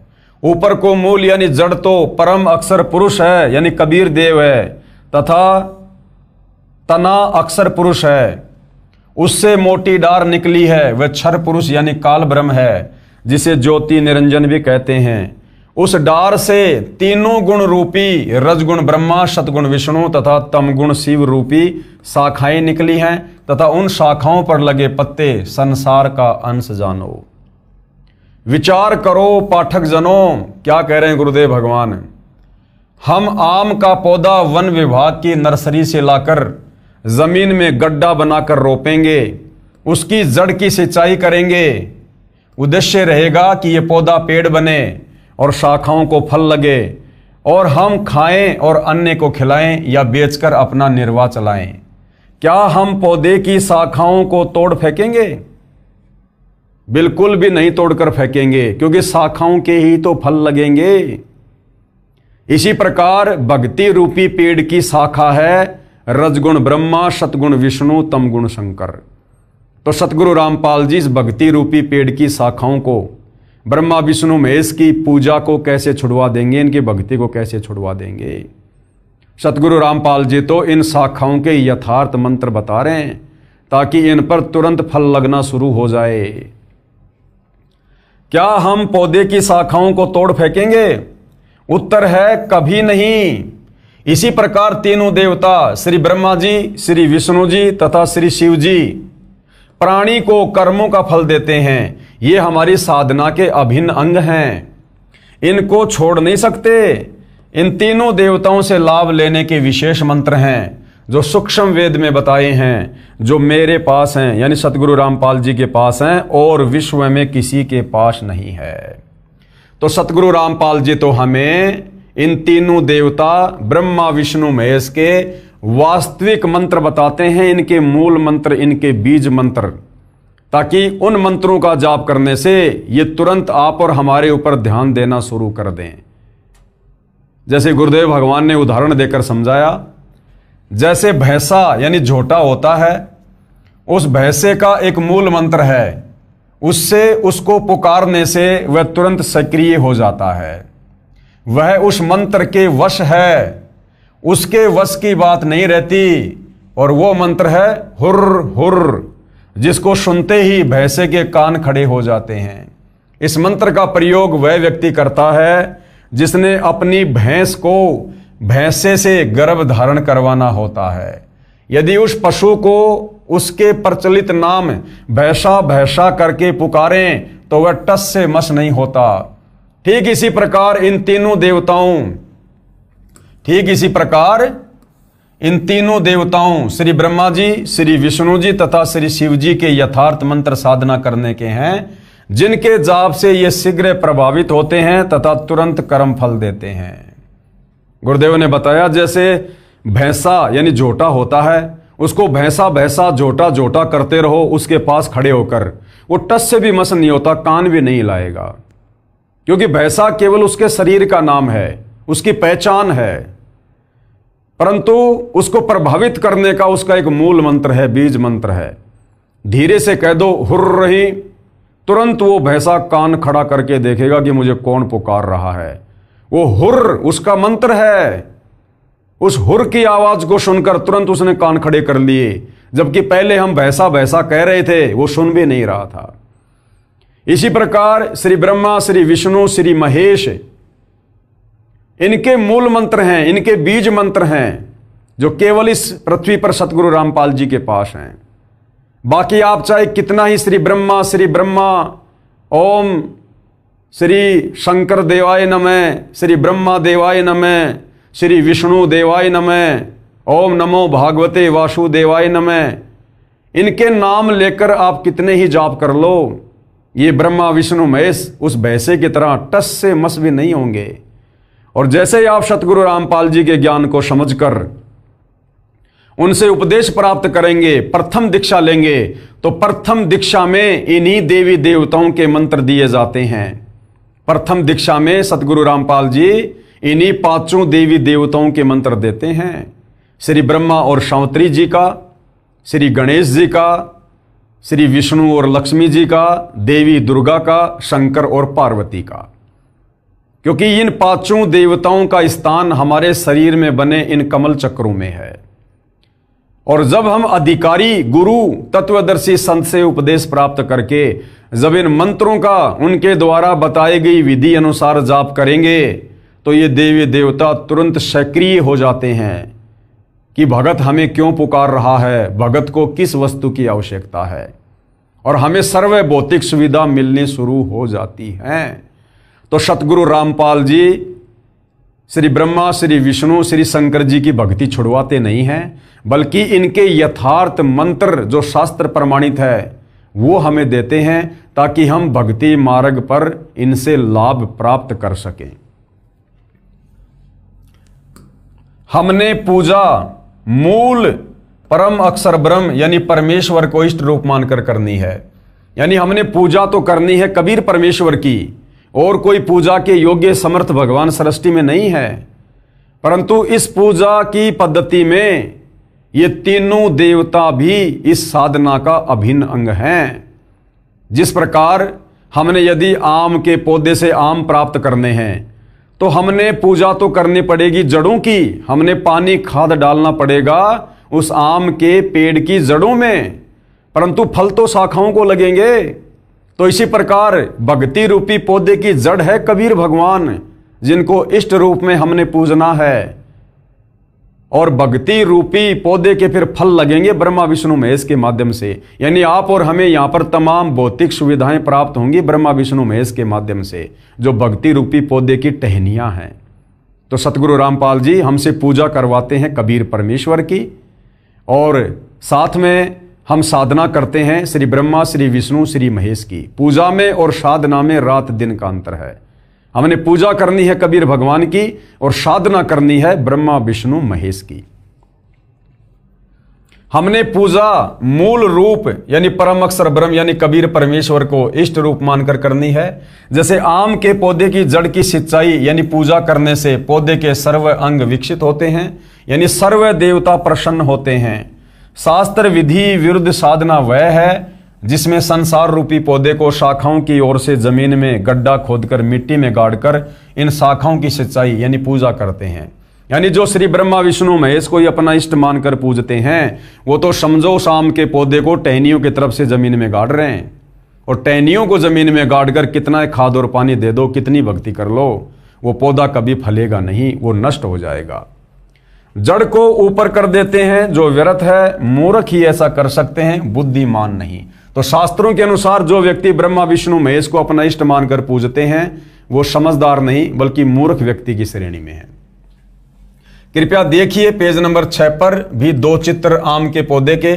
ऊपर को मूल यानी जड़ तो परम अक्षर पुरुष है यानी कबीर देव है, तथा तना अक्षर पुरुष है, उससे मोटी डार निकली है वह क्षर पुरुष यानी काल ब्रह्म है, जिसे ज्योति निरंजन भी कहते हैं। उस डार से तीनों गुण रूपी रजगुण ब्रह्मा, सतगुण विष्णु तथा तमगुण शिव रूपी शाखाएं निकली हैं, तथा उन शाखाओं पर लगे पत्ते संसार का अंश जानो। विचार करो पाठक जनों, क्या कह रहे हैं गुरुदेव भगवान। हम आम का पौधा वन विभाग की नर्सरी से लाकर जमीन में गड्ढा बनाकर रोपेंगे, उसकी जड़ की सिंचाई करेंगे। उद्देश्य रहेगा कि यह पौधा पेड़ बने और शाखाओं को फल लगे और हम खाएं और अन्य को खिलाएं या बेचकर अपना निर्वाह चलाएं। क्या हम पौधे की शाखाओं को तोड़ फेंकेंगे? बिल्कुल भी नहीं तोड़कर फेंकेंगे, क्योंकि शाखाओं के ही तो फल लगेंगे। इसी प्रकार भक्ति रूपी पेड़ की शाखा है रजगुण ब्रह्मा, सतगुण विष्णु, तमगुण शंकर। तो सतगुरु रामपाल जी इस भक्ति रूपी पेड़ की शाखाओं को, ब्रह्मा विष्णु महेश की पूजा को कैसे छुड़वा देंगे, इनकी भक्ति को कैसे छुड़वा देंगे। सतगुरु रामपाल जी तो इन शाखाओं के यथार्थ मंत्र बता रहे हैं ताकि इन पर तुरंत फल लगना शुरू हो जाए। क्या हम पौधे की शाखाओं को तोड़ फेंकेंगे? उत्तर है कभी नहीं। इसी प्रकार तीनों देवता श्री ब्रह्मा जी, श्री विष्णु जी तथा श्री शिव जी प्राणी को कर्मों का फल देते हैं। ये हमारी साधना के अभिन्न अंग हैं, इनको छोड़ नहीं सकते। इन तीनों देवताओं से लाभ लेने के विशेष मंत्र हैं जो सूक्ष्म वेद में बताए हैं, जो मेरे पास हैं यानी सतगुरु रामपाल जी के पास हैं और विश्व में किसी के पास नहीं है। तो सतगुरु रामपाल जी तो हमें इन तीनों देवता ब्रह्मा विष्णु महेश के वास्तविक मंत्र बताते हैं, इनके मूल मंत्र, इनके बीज मंत्र, ताकि उन मंत्रों का जाप करने से ये तुरंत आप और हमारे ऊपर ध्यान देना शुरू कर दें। जैसे गुरुदेव भगवान ने उदाहरण देकर समझाया, जैसे भैंसा यानी झोटा होता है, उस भैंसे का एक मूल मंत्र है, उससे उसको पुकारने से वह तुरंत सक्रिय हो जाता है। वह उस मंत्र के वश है, उसके वश की बात नहीं रहती। और वो मंत्र है हुर्र हुर्र, जिसको सुनते ही भैंसे के कान खड़े हो जाते हैं। इस मंत्र का प्रयोग वह व्यक्ति करता है जिसने अपनी भैंस को भैंसे से गर्भ धारण करवाना होता है। यदि उस पशु को उसके प्रचलित नाम भैंसा भैंसा करके पुकारें तो वह टस से मस नहीं होता। ठीक इसी प्रकार इन तीनों देवताओं श्री ब्रह्मा जी, श्री विष्णु जी तथा श्री शिव जी के यथार्थ मंत्र साधना करने के हैं, जिनके जाप से ये शीघ्र प्रभावित होते हैं तथा तुरंत कर्म फल देते हैं। गुरुदेव ने बताया जैसे भैंसा यानी झोटा होता है, उसको भैंसा भैंसा झोटा झोटा करते रहो उसके पास खड़े होकर, वो टस से भी मस नहीं होता, कान भी नहीं लाएगा, क्योंकि भैंसा केवल उसके शरीर का नाम है, उसकी पहचान है। परंतु उसको प्रभावित करने का उसका एक मूल मंत्र है, बीज मंत्र है। धीरे से कह दो हुर्र रही, तुरंत वो भैंसा कान खड़ा करके देखेगा कि मुझे कौन पुकार रहा है। वो हुर्र उसका मंत्र है। उस हुर्र की आवाज को सुनकर तुरंत उसने कान खड़े कर लिए, जबकि पहले हम भैंसा भैंसा कह रहे थे, वो सुन भी नहीं रहा था। इसी प्रकार श्री ब्रह्मा, श्री विष्णु, श्री महेश, इनके मूल मंत्र हैं, इनके बीज मंत्र हैं, जो केवल इस पृथ्वी पर सतगुरु रामपाल जी के पास हैं। बाकी आप चाहे कितना ही श्री ब्रह्मा ओम श्री शंकर देवाय नमः, श्री ब्रह्मा देवाय नमः, श्री विष्णु देवाय नमः, ओम नमो भागवते वासुदेवाय नमः, इनके नाम लेकर आप कितने ही जाप कर लो, ये ब्रह्मा विष्णु महेश उस भैंसे की तरह टस से मस भी नहीं होंगे। और जैसे ही आप सतगुरु रामपाल जी के ज्ञान को समझकर उनसे उपदेश प्राप्त करेंगे, प्रथम दीक्षा लेंगे, तो प्रथम दीक्षा में इन्हीं देवी देवताओं के मंत्र दिए जाते हैं। प्रथम दीक्षा में सतगुरु रामपाल जी इन्हीं पांचों देवी देवताओं के मंत्र देते हैं। श्री ब्रह्मा और शावत्री जी का, श्री गणेश जी का, श्री विष्णु और लक्ष्मी जी का, देवी दुर्गा का, शंकर और पार्वती का। क्योंकि इन पांचों देवताओं का स्थान हमारे शरीर में बने इन कमल चक्रों में है। और जब हम अधिकारी गुरु तत्वदर्शी संत से उपदेश प्राप्त करके जब इन मंत्रों का उनके द्वारा बताई गई विधि अनुसार जाप करेंगे तो ये देवी देवता तुरंत सक्रिय हो जाते हैं कि भगत हमें क्यों पुकार रहा है, भगत को किस वस्तु की आवश्यकता है, और हमें सर्व भौतिक सुविधा मिलनी शुरू हो जाती है। तो सतगुरु रामपाल जी श्री ब्रह्मा, श्री विष्णु, श्री शंकर जी की भक्ति छुड़वाते नहीं हैं, बल्कि इनके यथार्थ मंत्र जो शास्त्र प्रमाणित है वो हमें देते हैं ताकि हम भक्ति मार्ग पर इनसे लाभ प्राप्त कर सकें। हमने पूजा मूल परम अक्षर ब्रह्म यानी परमेश्वर को इष्ट रूप मानकर करनी है। यानी हमने पूजा तो करनी है कबीर परमेश्वर की, और कोई पूजा के योग्य समर्थ भगवान सृष्टि में नहीं है। परंतु इस पूजा की पद्धति में ये तीनों देवता भी इस साधना का अभिन्न अंग हैं। जिस प्रकार हमने यदि आम के पौधे से आम प्राप्त करने हैं तो हमने पूजा तो करनी पड़ेगी जड़ों की, हमने पानी खाद डालना पड़ेगा उस आम के पेड़ की जड़ों में, परंतु फल तो शाखाओं को लगेंगे। तो इसी प्रकार भक्ति रूपी पौधे की जड़ है कबीर भगवान, जिनको इष्ट रूप में हमने पूजना है, और भक्ति रूपी पौधे के फिर फल लगेंगे ब्रह्मा विष्णु महेश के माध्यम से। यानी आप और हमें यहां पर तमाम भौतिक सुविधाएं प्राप्त होंगी ब्रह्मा विष्णु महेश के माध्यम से, जो भक्ति रूपी पौधे की टहनियां हैं। तो सतगुरु रामपाल जी हमसे पूजा करवाते हैं कबीर परमेश्वर की, और साथ में हम साधना करते हैं श्री ब्रह्मा, श्री विष्णु, श्री महेश की। पूजा में और साधना में रात दिन का अंतर है। हमने पूजा करनी है कबीर भगवान की और साधना करनी है ब्रह्मा विष्णु महेश की। हमने पूजा मूल रूप यानी परम अक्षर ब्रह्म यानी कबीर परमेश्वर को इष्ट रूप मानकर करनी है। जैसे आम के पौधे की जड़ की सिंचाई यानी पूजा करने से पौधे के सर्व अंग विकसित होते हैं, यानी सर्व देवता प्रसन्न होते हैं। शास्त्र विधि विरुद्ध साधना वह है जिसमें संसार रूपी पौधे को शाखाओं की ओर से जमीन में गड्ढा खोदकर मिट्टी में गाड़कर इन शाखाओं की सिंचाई यानी पूजा करते हैं। यानी जो श्री ब्रह्मा विष्णु महेश को ही अपना इष्ट मानकर पूजते हैं, वो तो समझो शाम के पौधे को टहनियों की तरफ से जमीन में गाड़ रहे हैं, और टहनियों को जमीन में गाड़कर कितना खाद और पानी दे दो, कितनी भक्ति कर लो, वो पौधा कभी फलेगा नहीं, वो नष्ट हो जाएगा। जड़ को ऊपर कर देते हैं जो व्यर्थ है, मूर्ख ही ऐसा कर सकते हैं, बुद्धिमान नहीं। तो शास्त्रों के अनुसार जो व्यक्ति ब्रह्मा विष्णु महेश को अपना इष्ट मानकर पूजते हैं वो समझदार नहीं बल्कि मूर्ख व्यक्ति की श्रेणी में है। कृपया देखिए पेज नंबर 6 पर भी 2 चित्र आम के पौधे के,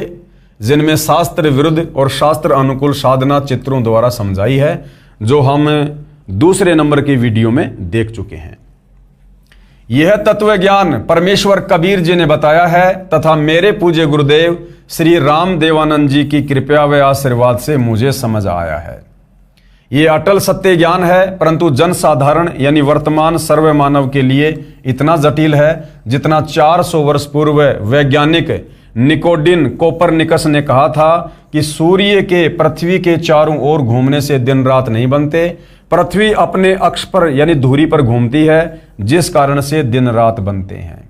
जिनमें शास्त्र विरुद्ध और शास्त्र अनुकूल साधना चित्रों द्वारा समझाई है, जो हम दूसरे नंबर की वीडियो में देख चुके हैं। यह तत्व ज्ञान परमेश्वर कबीर जी ने बताया है तथा मेरे पूज्य गुरुदेव श्री राम देवानंद जी की कृपा व आशीर्वाद से मुझे समझ आया है। ये अटल सत्य ज्ञान है, परंतु जनसाधारण यानी वर्तमान सर्व मानव के लिए इतना जटिल है जितना 400 वर्ष पूर्व वैज्ञानिक निकोडिन कोपरनिकस ने कहा था कि सूर्य के पृथ्वी के चारों ओर घूमने से दिन रात नहीं बनते, पृथ्वी अपने अक्ष पर यानी धुरी पर घूमती है, जिस कारण से दिन रात बनते हैं।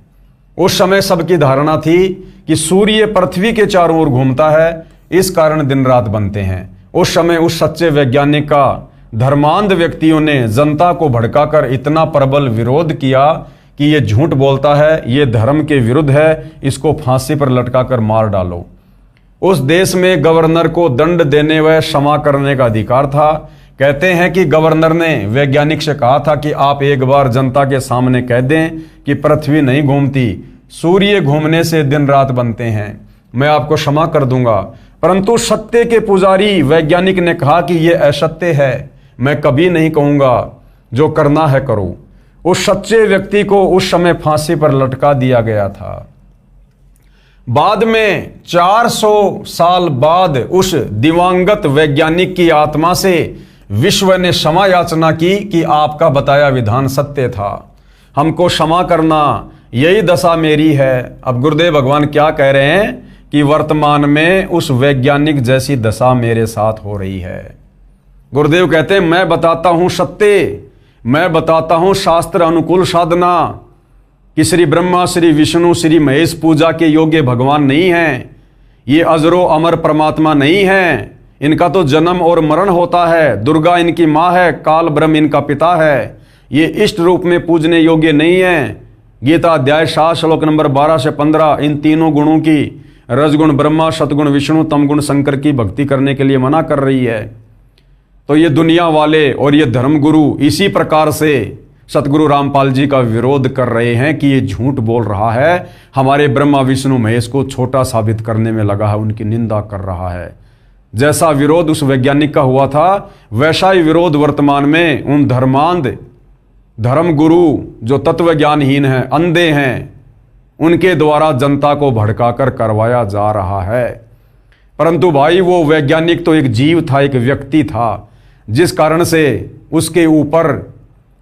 उस समय सबकी धारणा थी कि सूर्य पृथ्वी के चारों ओर घूमता है, इस कारण दिन रात बनते हैं। उस समय उस सच्चे वैज्ञानिक का धर्मांध व्यक्तियों ने जनता को भड़काकर इतना प्रबल विरोध किया कि ये झूठ बोलता है, ये धर्म के विरुद्ध है, इसको फांसी पर लटकाकर मार डालो। उस देश में गवर्नर को दंड देने व क्षमा करने का अधिकार था। कहते हैं कि गवर्नर ने वैज्ञानिक से कहा था कि आप एक बार जनता के सामने कह दें कि पृथ्वी नहीं घूमती, सूर्य घूमने से दिन रात बनते हैं, मैं आपको क्षमा कर दूंगा। परंतु सत्य के पुजारी वैज्ञानिक ने कहा कि यह असत्य है, मैं कभी नहीं कहूंगा, जो करना है करो। उस सच्चे व्यक्ति को उस समय फांसी पर लटका दिया गया था। बाद में 400 साल बाद उस दिवंगत वैज्ञानिक की आत्मा से विश्व ने क्षमा याचना की कि आपका बताया विधान सत्य था, हमको क्षमा करना, यही दशा मेरी है। अब गुरुदेव भगवान क्या कह रहे हैं कि वर्तमान में उस वैज्ञानिक जैसी दशा मेरे साथ हो रही है। गुरुदेव कहते हैं मैं बताता हूं सत्य, मैं बताता हूं शास्त्र अनुकूल साधना कि श्री ब्रह्मा, श्री विष्णु, श्री महेश पूजा के योग्य भगवान नहीं हैं। ये अजरो अमर परमात्मा नहीं है, इनका तो जन्म और मरण होता है। दुर्गा इनकी माँ है, काल ब्रह्म इनका पिता है। ये इष्ट रूप में पूजने योग्य नहीं है। गीता अध्याय 7 श्लोक नंबर 12 से 15 इन तीनों गुणों की, रजगुण ब्रह्मा, सतगुण विष्णु, तमगुण शंकर की भक्ति करने के लिए मना कर रही है। तो ये दुनिया वाले और ये धर्मगुरु इसी प्रकार से सतगुरु रामपाल जी का विरोध कर रहे हैं कि ये झूठ बोल रहा है, हमारे ब्रह्मा विष्णु महेश को छोटा साबित करने में लगा है, उनकी निंदा कर रहा है। जैसा विरोध उस वैज्ञानिक का हुआ था, वैसा ही विरोध वर्तमान में उन धर्मांध धर्मगुरु जो तत्व ज्ञानहीन हैं, अंधे हैं, उनके द्वारा जनता को भड़काकर करवाया जा रहा है। परंतु भाई वो वैज्ञानिक तो एक जीव था, एक व्यक्ति था, जिस कारण से उसके ऊपर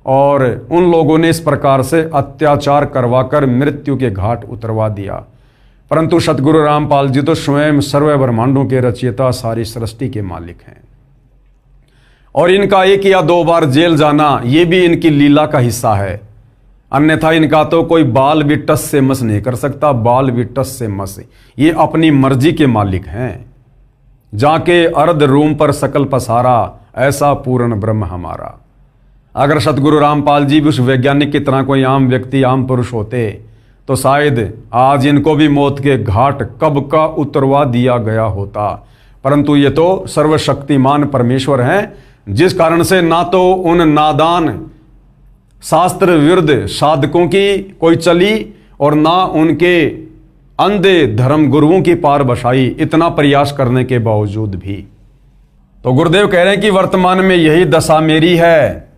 और उन लोगों ने इस प्रकार से अत्याचार करवाकर मृत्यु के घाट उतरवा दिया। परंतु सतगुरु रामपाल जी तो स्वयं सर्व ब्रह्मांडों के रचयिता, सारी सृष्टि के मालिक हैं। और इनका 1 या 2 बार जेल जाना ये भी इनकी लीला का हिस्सा है, अन्यथा इनका तो कोई बाल भी टस से मस नहीं कर सकता। बाल भी टस से मस, ये अपनी मर्जी के मालिक हैं। जाके अर्ध रूम पर सकल पसारा, ऐसा पूर्ण ब्रह्म हमारा। अगर सतगुरु रामपाल जी भी उस वैज्ञानिक की तरह कोई आम व्यक्ति, आम पुरुष होते तो शायद आज इनको भी मौत के घाट कब का उतरवा दिया गया होता। परंतु ये तो सर्वशक्तिमान परमेश्वर हैं, जिस कारण से ना तो उन नादान शास्त्र विरुद्ध साधकों की कोई चली और ना उनके अंधे धर्म गुरुओं की पार बसाई, इतना प्रयास करने के बावजूद भी। तो गुरुदेव कह रहे हैं कि वर्तमान में यही दशा मेरी है।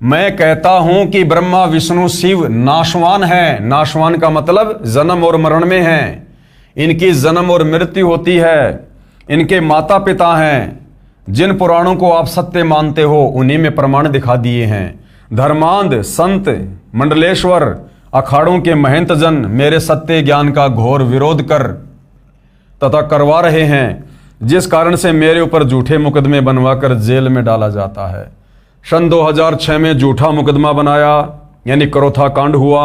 मैं कहता हूं कि ब्रह्मा विष्णु शिव नाशवान है। नाशवान का मतलब जन्म और मरण में है, इनकी जन्म और मृत्यु होती है। इनके माता पिता हैं, जिन पुराणों को आप सत्य मानते हो उन्हीं में प्रमाण दिखा दिए हैं। धर्मांध संत मंडलेश्वर अखाड़ों के महंत जन मेरे सत्य ज्ञान का घोर विरोध कर तथा करवा रहे हैं, जिस कारण से मेरे ऊपर झूठे मुकदमे बनवाकर जेल में डाला जाता है। सन 2006 में झूठा मुकदमा बनाया, यानी करोथा कांड हुआ।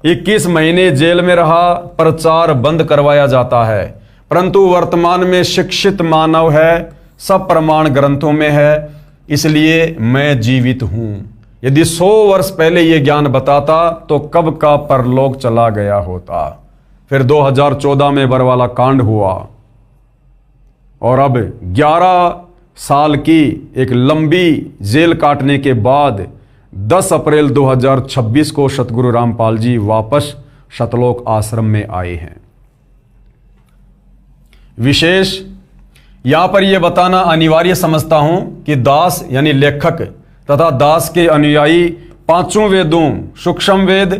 21 महीने जेल में रहा, प्रचार बंद करवाया जाता है। परंतु वर्तमान में शिक्षित मानव है, सब प्रमाण ग्रंथों में है, इसलिए मैं जीवित हूं। यदि 100 वर्ष पहले ये ज्ञान बताता तो कब का परलोक चला गया होता। फिर 2014 में बरवाला कांड हुआ और अब 11 साल की एक लंबी जेल काटने के बाद 10 अप्रैल 2026 को सतगुरु रामपाल जी वापस सतलोक आश्रम में आए हैं। विशेष यहां पर यह बताना अनिवार्य समझता हूं कि दास यानी लेखक तथा दास के अनुयायी 5 वेदों सूक्ष्म वेद,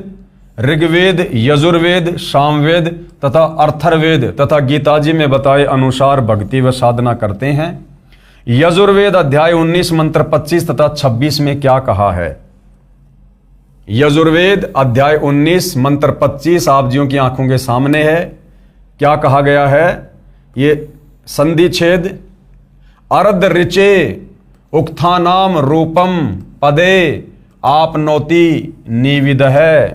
ऋग्वेद, यजुर्वेद, सामवेद तथा अर्थर्वेद तथा गीताजी में बताए अनुसार भक्ति व साधना करते हैं। यजुर्वेद अध्याय 19 मंत्र 25 तथा 26 में क्या कहा है? यजुर्वेद अध्याय 19 मंत्र 25 आप जियों की आंखों के सामने है। क्या कहा गया है? ये संधि छेद अर्ध ऋचे उक्थानाम रूपम पदे आपनोति निविद है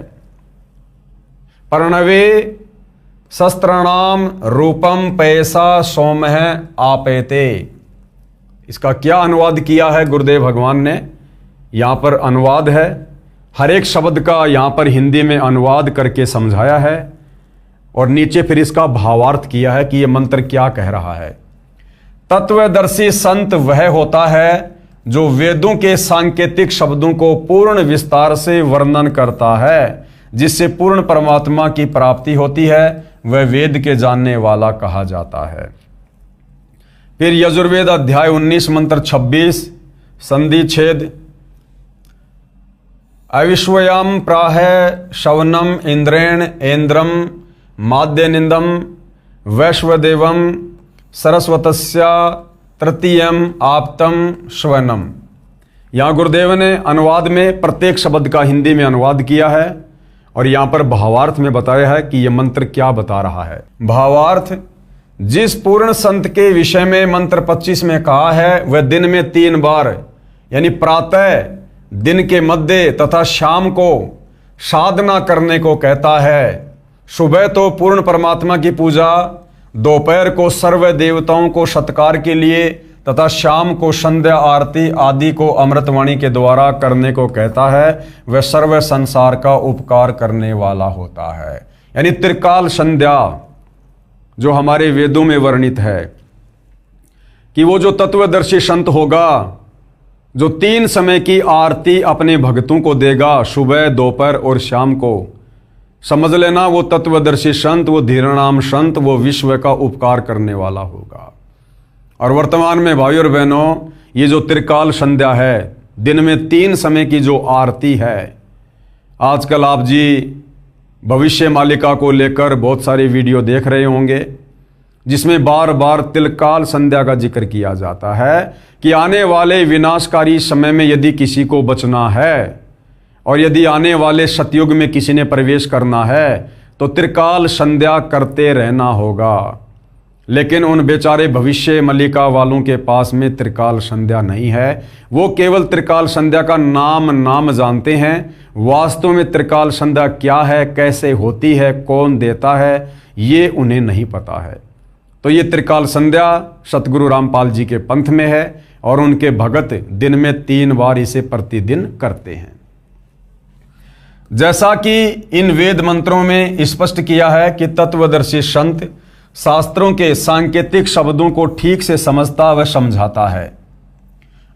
प्रणवे शस्त्रणाम रूपम पैसा सोमह आपेते। इसका क्या अनुवाद किया है गुरुदेव भगवान ने? यहां पर अनुवाद है, हर एक शब्द का यहां पर हिंदी में अनुवाद करके समझाया है और नीचे फिर इसका भावार्थ किया है कि यह मंत्र क्या कह रहा है। तत्वदर्शी संत वह होता है जो वेदों के सांकेतिक शब्दों को पूर्ण विस्तार से वर्णन करता है, जिससे पूर्ण परमात्मा की प्राप्ति होती है। वह वेद के जानने वाला कहा जाता है। फिर यजुर्वेद अध्याय 19 मंत्र 26 संधि छेद अविश्वयम प्राह शवनम इंद्रेण इंद्रम माद्यनिंदम वैश्वदेवम सरस्वतस्या तृतीयम आप्तम श्वनम। यहाँ गुरुदेव ने अनुवाद में प्रत्येक शब्द का हिंदी में अनुवाद किया है और यहाँ पर भावार्थ में बताया है कि यह मंत्र क्या बता रहा है। भावार्थ, जिस पूर्ण संत के विषय में मंत्र 25 में कहा है वह दिन में 3 बार यानी प्रातः, दिन के मध्य तथा शाम को साधना करने को कहता है। सुबह तो पूर्ण परमात्मा की पूजा, दोपहर को सर्व देवताओं को सत्कार के लिए तथा शाम को संध्या आरती आदि को अमृतवाणी के द्वारा करने को कहता है। वह सर्व संसार का उपकार करने वाला होता है। यानी त्रिकाल संध्या जो हमारे वेदों में वर्णित है कि वो जो तत्वदर्शी संत होगा, जो 3 समय की आरती अपने भक्तों को देगा, सुबह, दोपहर और शाम को, समझ लेना वो तत्वदर्शी संत, वो धीरनाम संत, वो विश्व का उपकार करने वाला होगा। और वर्तमान में भाइयों और बहनों, ये जो त्रिकाल संध्या है, दिन में 3 समय की जो आरती है, आजकल आप जी भविष्य मालिका को लेकर बहुत सारे वीडियो देख रहे होंगे जिसमें बार बार त्रिकाल संध्या का जिक्र किया जाता है कि आने वाले विनाशकारी समय में यदि किसी को बचना है और यदि आने वाले सतयुग में किसी ने प्रवेश करना है तो त्रिकाल संध्या करते रहना होगा। लेकिन उन बेचारे भविष्य मलिका वालों के पास में त्रिकाल संध्या नहीं है। वो केवल त्रिकाल संध्या का नाम जानते हैं। वास्तव में त्रिकाल संध्या क्या है, कैसे होती है, कौन देता है, ये उन्हें नहीं पता है। तो ये त्रिकाल संध्या सतगुरु रामपाल जी के पंथ में है और उनके भगत दिन में 3 बार इसे प्रतिदिन करते हैं। जैसा कि इन वेद मंत्रों में स्पष्ट किया है कि तत्वदर्शी संत शास्त्रों के सांकेतिक शब्दों को ठीक से समझता व समझाता है,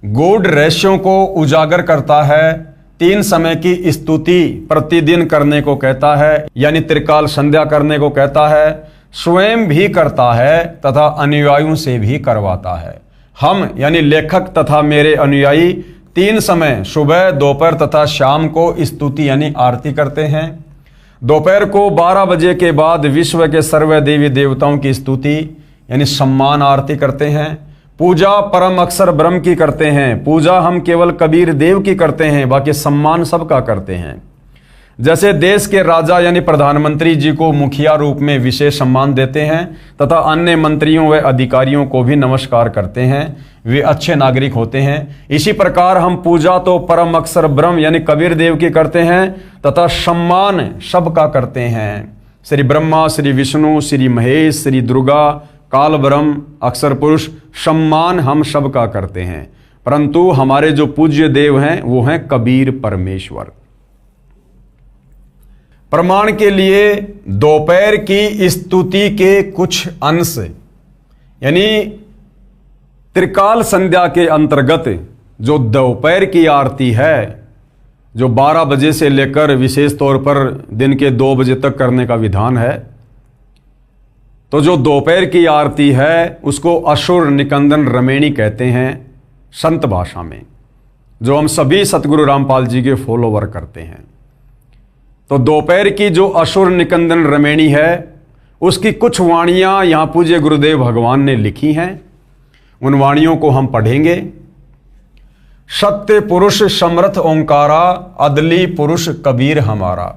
गूढ़ रहस्यों को उजागर करता है, 3 समय की स्तुति प्रतिदिन करने को कहता है यानी त्रिकाल संध्या करने को कहता है, स्वयं भी करता है तथा अनुयायियों से भी करवाता है। हम यानी लेखक तथा मेरे अनुयायी 3 समय सुबह, दोपहर तथा शाम को स्तुति यानी आरती करते हैं। दोपहर को 12 बजे के बाद विश्व के सर्व देवी देवताओं की स्तुति यानी सम्मान आरती करते हैं। पूजा परम अक्षर ब्रह्म की करते हैं। पूजा हम केवल कबीर देव की करते हैं, बाकी सम्मान सबका करते हैं। जैसे देश के राजा यानी प्रधानमंत्री जी को मुखिया रूप में विशेष सम्मान देते हैं तथा अन्य मंत्रियों व अधिकारियों को भी नमस्कार करते हैं, वे अच्छे नागरिक होते हैं। इसी प्रकार हम पूजा तो परम अक्षर ब्रह्म यानी कबीर देव की करते हैं तथा सम्मान सबका करते हैं। श्री ब्रह्मा, श्री विष्णु, श्री महेश, श्री दुर्गा, काल ब्रह्म, अक्षर पुरुष, सम्मान हम सबका करते हैं। परंतु हमारे जो पूज्य देव हैं वो हैं कबीर परमेश्वर। प्रमाण के लिए दोपहर की स्तुति के कुछ अंश यानी त्रिकाल संध्या के अंतर्गत जो दोपहर की आरती है, जो 12 बजे से लेकर विशेष तौर पर दिन के 2 बजे तक करने का विधान है, तो जो दोपहर की आरती है उसको असुर निकंदन रमेणी कहते हैं संत भाषा में, जो हम सभी सतगुरु रामपाल जी के फॉलोवर करते हैं। तो दोपहर की जो असुर निकंदन रमेणी है उसकी कुछ वाणियां यहां पूज्य गुरुदेव भगवान ने लिखी हैं, उन वाणियों को हम पढ़ेंगे। सत्य पुरुष समर्थ ओंकारा, अदली पुरुष कबीर हमारा,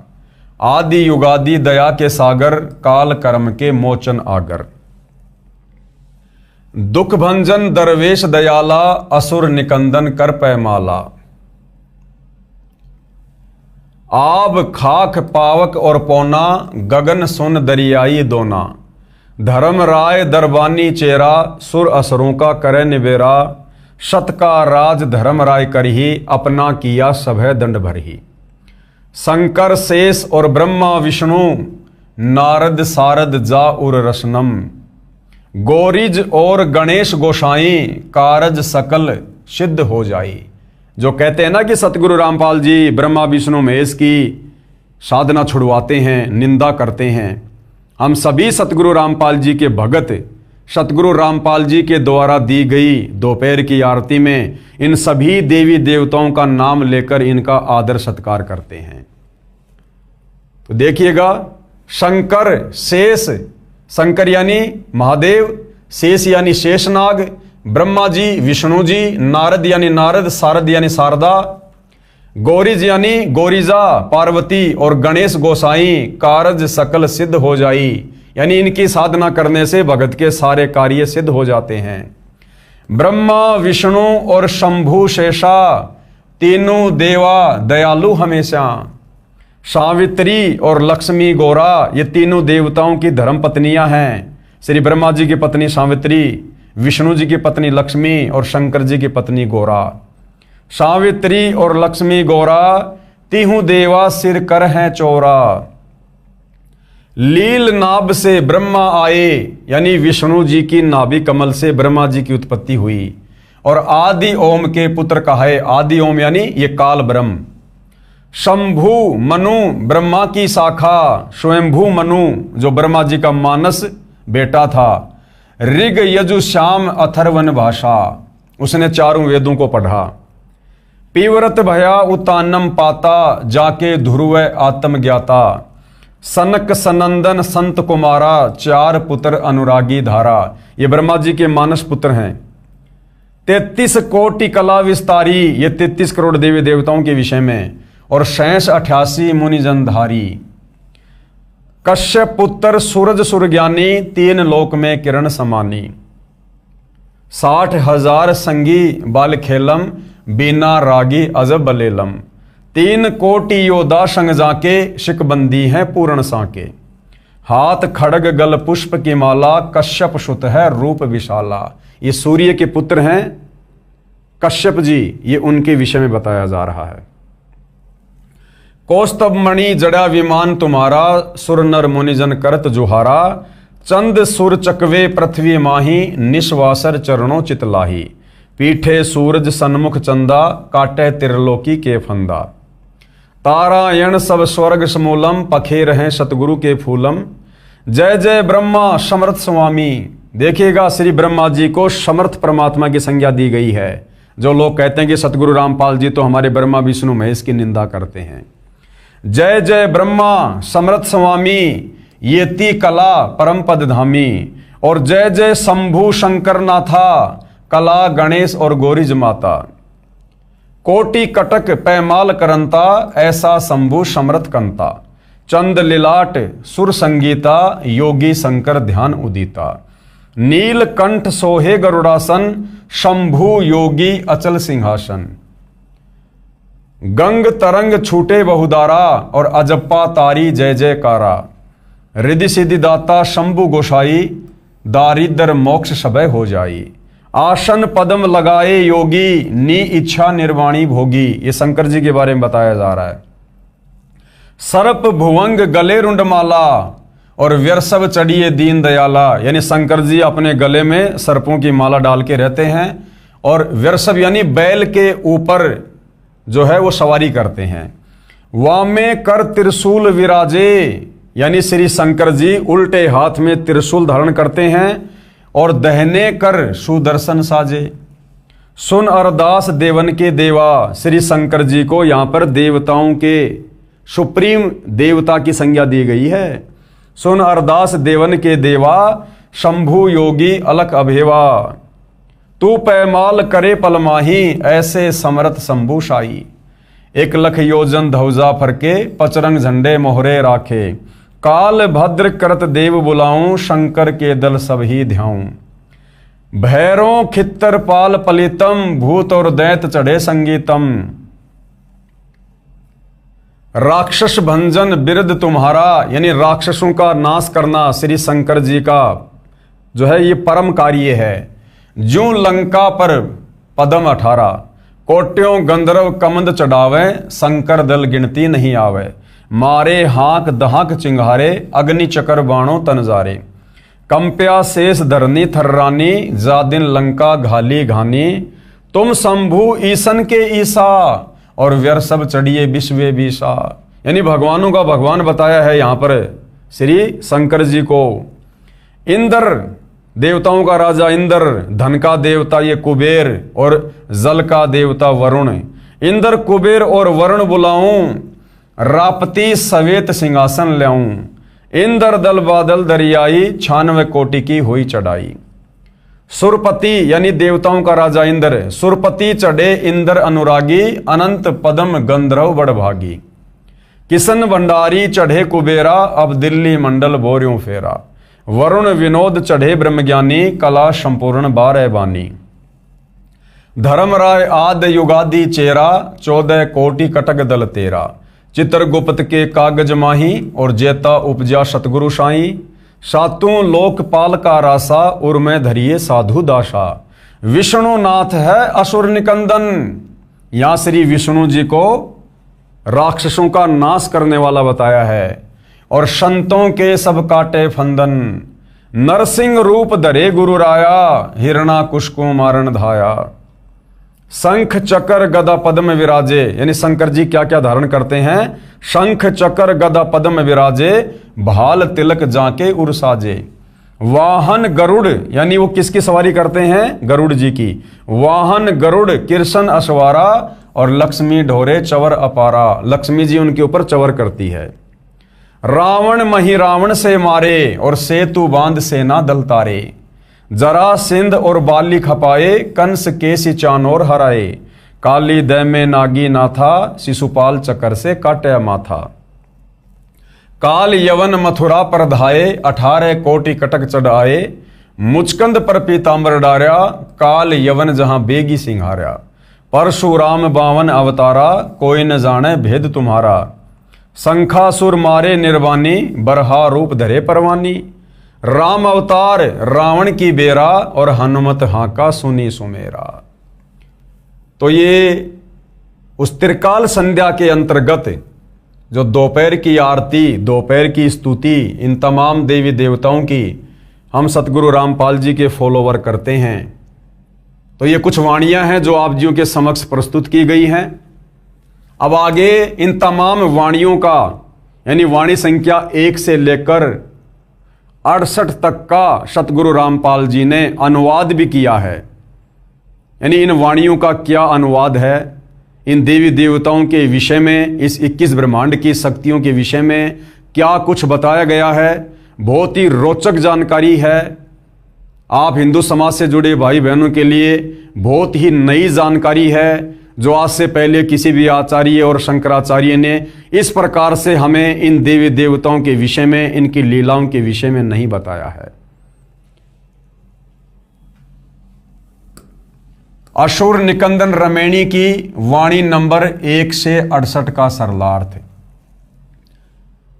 आदि युगादि दया के सागर, काल कर्म के मोचन आगर। दुख भंजन दरवेश दयाला, असुर निकंदन कर पैमाला। आब खाक पावक और पौना, गगन सुन दरियाई दोना। धर्म राय दरबानी चेरा, सुर असुरों का करे निबेरा। सत का राज धर्म राय करही, अपना किया सभय दंड भरही। शंकर शेष और ब्रह्मा विष्णु, नारद सारद जा उर रसनम। गौरीज और गणेश गोसाई, कारज सकल सिद्ध हो जाई। जो कहते हैं ना कि सतगुरु रामपाल जी ब्रह्मा विष्णु महेश की साधना छुड़वाते हैं, निंदा करते हैं, हम सभी सतगुरु रामपाल जी के भगत सतगुरु रामपाल जी के द्वारा दी गई दोपहर की आरती में इन सभी देवी देवताओं का नाम लेकर इनका आदर सत्कार करते हैं। तो देखिएगा, शंकर शेष, शंकर यानी महादेव, शेष यानी शेषनाग, ब्रह्मा जी विष्णु जी, नारद यानी नारद, सारद यानी शारदा, गौरीज यानी गौरीजा पार्वती, और गणेश गोसाई, कारज सकल सिद्ध हो जाई, यानी इनकी साधना करने से भगत के सारे कार्य सिद्ध हो जाते हैं। ब्रह्मा विष्णु और शंभु शेषा, तीनों देवा दयालु हमेशा। सावित्री और लक्ष्मी गौरा, ये तीनों देवताओं की धर्म पत्नियां हैं। श्री ब्रह्मा जी की पत्नी सावित्री, विष्णु जी की पत्नी लक्ष्मी और शंकर जी की पत्नी गौरा। सावित्री और लक्ष्मी गौरा, तीहू देवा सिर कर हैं चौरा। लील नाभ से ब्रह्मा आए, यानी विष्णु जी की नाभि कमल से ब्रह्मा जी की उत्पत्ति हुई, और आदि ओम के पुत्र कहे। आदि ओम यानी ये काल ब्रह्म। शंभु मनु ब्रह्मा की शाखा, स्वयंभू मनु जो ब्रह्मा जी का मानस बेटा था। ऋग यजु श्याम अथर्वन भाषा, उसने चारों वेदों को पढ़ा। पीवरत भया उतानम पाता, जाके ध्रुव आत्म ज्ञाता। सनक सनंदन संत कुमारा, चार पुत्र अनुरागी धारा। ये ब्रह्मा जी के मानस पुत्र हैं। 33 कोटि कला विस्तारी, ये 33 करोड़ देवी देवताओं के विषय में, और 88 मुनिजनधारी। कश्यप पुत्र सूरज सुरज्ञानी, 3 लोक में किरण समानी। 60,000 संगी बाल खेलम, बीना रागी अजब बलेलम। 3 कोटि योद्धा संग जाके, शिकबंदी है पूर्ण साके। हाथ खड़ग गल पुष्प की माला, कश्यप सुत है रूप विशाला। ये सूर्य के पुत्र हैं कश्यप जी, ये उनके विषय में बताया जा रहा है। कौस्तभ मणि जड़ा विमान तुम्हारा, सुर नर मुनिजन करत जुहारा। चंद सुर चकवे पृथ्वी माही, निश्वासर चरणों चितलाही। पीठे सूरज सन्मुख चंदा, काटे त्रिलोकी के फंदा। तारायण सब स्वर्ग समूलम, पखे रहे सतगुरु के फूलम। जय जय ब्रह्मा समर्थ स्वामी। देखिएगा श्री ब्रह्मा जी को समर्थ परमात्मा की संज्ञा दी गई है। जो लोग कहते हैं कि सतगुरु रामपाल जी तो हमारे ब्रह्मा विष्णु महेश की निंदा करते हैं। जय जय ब्रह्मा समर्थ स्वामी, येति कला परम पद धामी। और जय जय शंभु शंकर नाथा, कला गणेश और गौरीज माता। कोटि कटक पैमाल करंता, ऐसा शंभु समर्थ कंता। चंद लिलाट सुर संगीता, योगी शंकर ध्यान उदिता। नील कंठ सोहे गरुड़ासन, शंभु योगी अचल सिंहासन। गंग तरंग छूटे बहुदारा, और अजप्पा तारी जय जयकारा। रिद्धि सिद्धि दाता शंभु गोसाई, दारिद्र मोक्ष सबय हो जाई। आसन पदम लगाए योगी, नी इच्छा निर्वाणी भोगी। ये शंकर जी के बारे में बताया जा रहा है। सर्प भुवंग गले रुंडमाला, और व्यरसव चढ़िए दीन दयाला। यानी शंकर जी अपने गले में सर्पों की माला डाल के रहते हैं, और व्यरसव यानी बैल के ऊपर जो है वो सवारी करते हैं। वामे कर त्रिशूल विराजे, यानी श्री शंकर जी उल्टे हाथ में त्रिशूल धारण करते हैं, और दहने कर सुदर्शन साजे। सुन अरदास देवन के देवा, श्री शंकर जी को यहां पर देवताओं के सुप्रीम देवता की संज्ञा दी गई है। सुन अरदास देवन के देवा, शंभु योगी अलख अभेवा। तू पैमाल करे पलमाही, ऐसे समरथ शंभु शाही। 1 लख योजन धौजा फरके, पचरंग झंडे मोहरे राखे। काल भद्र करत देव बुलाऊं, शंकर के दल सब ही ध्याऊं। भैरों खित्तर पाल पलितम, भूत और दैत चढ़े संगीतम। राक्षस भंजन बिरद तुम्हारा, यानी राक्षसों का नाश करना श्री शंकर जी का जो है ये परम कार्य है। ज्यों लंका पर पदम 18, कोट्यों गंधर्व कमंद चढ़ावे, शंकर दल गिनती नहीं आवे। मारे हाक दहाक चिंगारे, अग्नि चकर बाणों तनजारे। कंप्या शेष धरनी थर्रानी, जा दिन लंका घाली घानी। तुम शंभु ईसन के ईसा, और व्यरसव चढ़िए विश्वे बीसा। यानी भगवानों का भगवान बताया है यहाँ पर श्री शंकर जी को। इंद्र देवताओं का राजा इंद्र, धन का देवता ये कुबेर, और जल का देवता वरुण। इंद्र कुबेर और वरुण बुलाऊं, रापती सवेत सिंहासन ल्याऊं। इंद्र दल बादल दरियाई 96 कोटि की हुई चढ़ाई। सुरपति यानी देवताओं का राजा इंद्र, सुरपति चढ़े इंद्र अनुरागी, अनंत पदम गंधर्व बड़भागी। किशन भंडारी चढ़े कुबेरा, अब दिल्ली मंडल बोर्यों फेरा। वरुण विनोद चढ़े ब्रह्मज्ञानी, कला संपूर्ण 12 बानी। धर्मराय आद युगादि चेरा, 14 कोटि कटक दल तेरा। चित्रगुप्त के कागज माही, और जेता उपजा सतगुरु साई। सातों लोकपाल का रासा, उर में धरिए साधु दासा। विष्णुनाथ है असुर निकंदन, यहां श्री विष्णु जी को राक्षसों का नाश करने वाला बताया है। और संतों के सब काटे फंदन, नरसिंह रूप धरे गुरु राया। हिरणाकुश को मारण धाया। शंख चक्र गदा पद्म विराजे, यानी शंकर जी क्या क्या धारण करते हैं। शंख चक्र गदा पद्म विराजे, भाल तिलक जाके उर साजे। वाहन गरुड़, यानी वो किसकी सवारी करते हैं, गरुड़ जी की। वाहन गरुड़ कृष्ण अश्वारा, और लक्ष्मी ढोरे चवर अपारा, लक्ष्मी जी उनके ऊपर चवर करती है। रावण मही रावण से मारे, और सेतु बांध सेना दल तारे। जरा सिंध और बाली खपाए, कंस केसी चानोर हराए। काली दै में नागी नाथा, शिशुपाल चक्र से काटे माथा। काल यवन मथुरा पर धाये, 18 कोटि कटक चढ़ाए। मुचकंद पर पीतांबर डार्या, काल यवन जहां बेगी सिंहार्या। परशुराम 52 अवतारा, कोई न जाने भेद तुम्हारा। शंखासुर मारे निर्वाणी, बरहा रूप धरे परवानी। राम अवतार रावण की बेरा, और हनुमत हाका सुनी सुमेरा। तो ये उस त्रिकाल संध्या के अंतर्गत जो दोपहर की आरती, दोपहर की स्तुति, इन तमाम देवी देवताओं की हम सतगुरु रामपाल जी के फॉलोवर करते हैं। तो ये कुछ वाणियां हैं जो आप जियों के समक्ष प्रस्तुत की गई हैं। अब आगे इन तमाम वाणियों का, यानी वाणी संख्या 1 से लेकर 68 तक का सतगुरु रामपाल जी ने अनुवाद भी किया है। यानी इन वाणियों का क्या अनुवाद है, इन देवी देवताओं के विषय में, इस 21 ब्रह्मांड की शक्तियों के विषय में क्या कुछ बताया गया है। बहुत ही रोचक जानकारी है। आप हिंदू समाज से जुड़े भाई बहनों के लिए बहुत ही नई जानकारी है, जो आज से पहले किसी भी आचार्य और शंकराचार्य ने इस प्रकार से हमें इन देवी देवताओं के विषय में, इनकी लीलाओं के विषय में नहीं बताया है। असुर निकंदन रमैणी की वाणी नंबर 1 से 68 का सरलार्थ।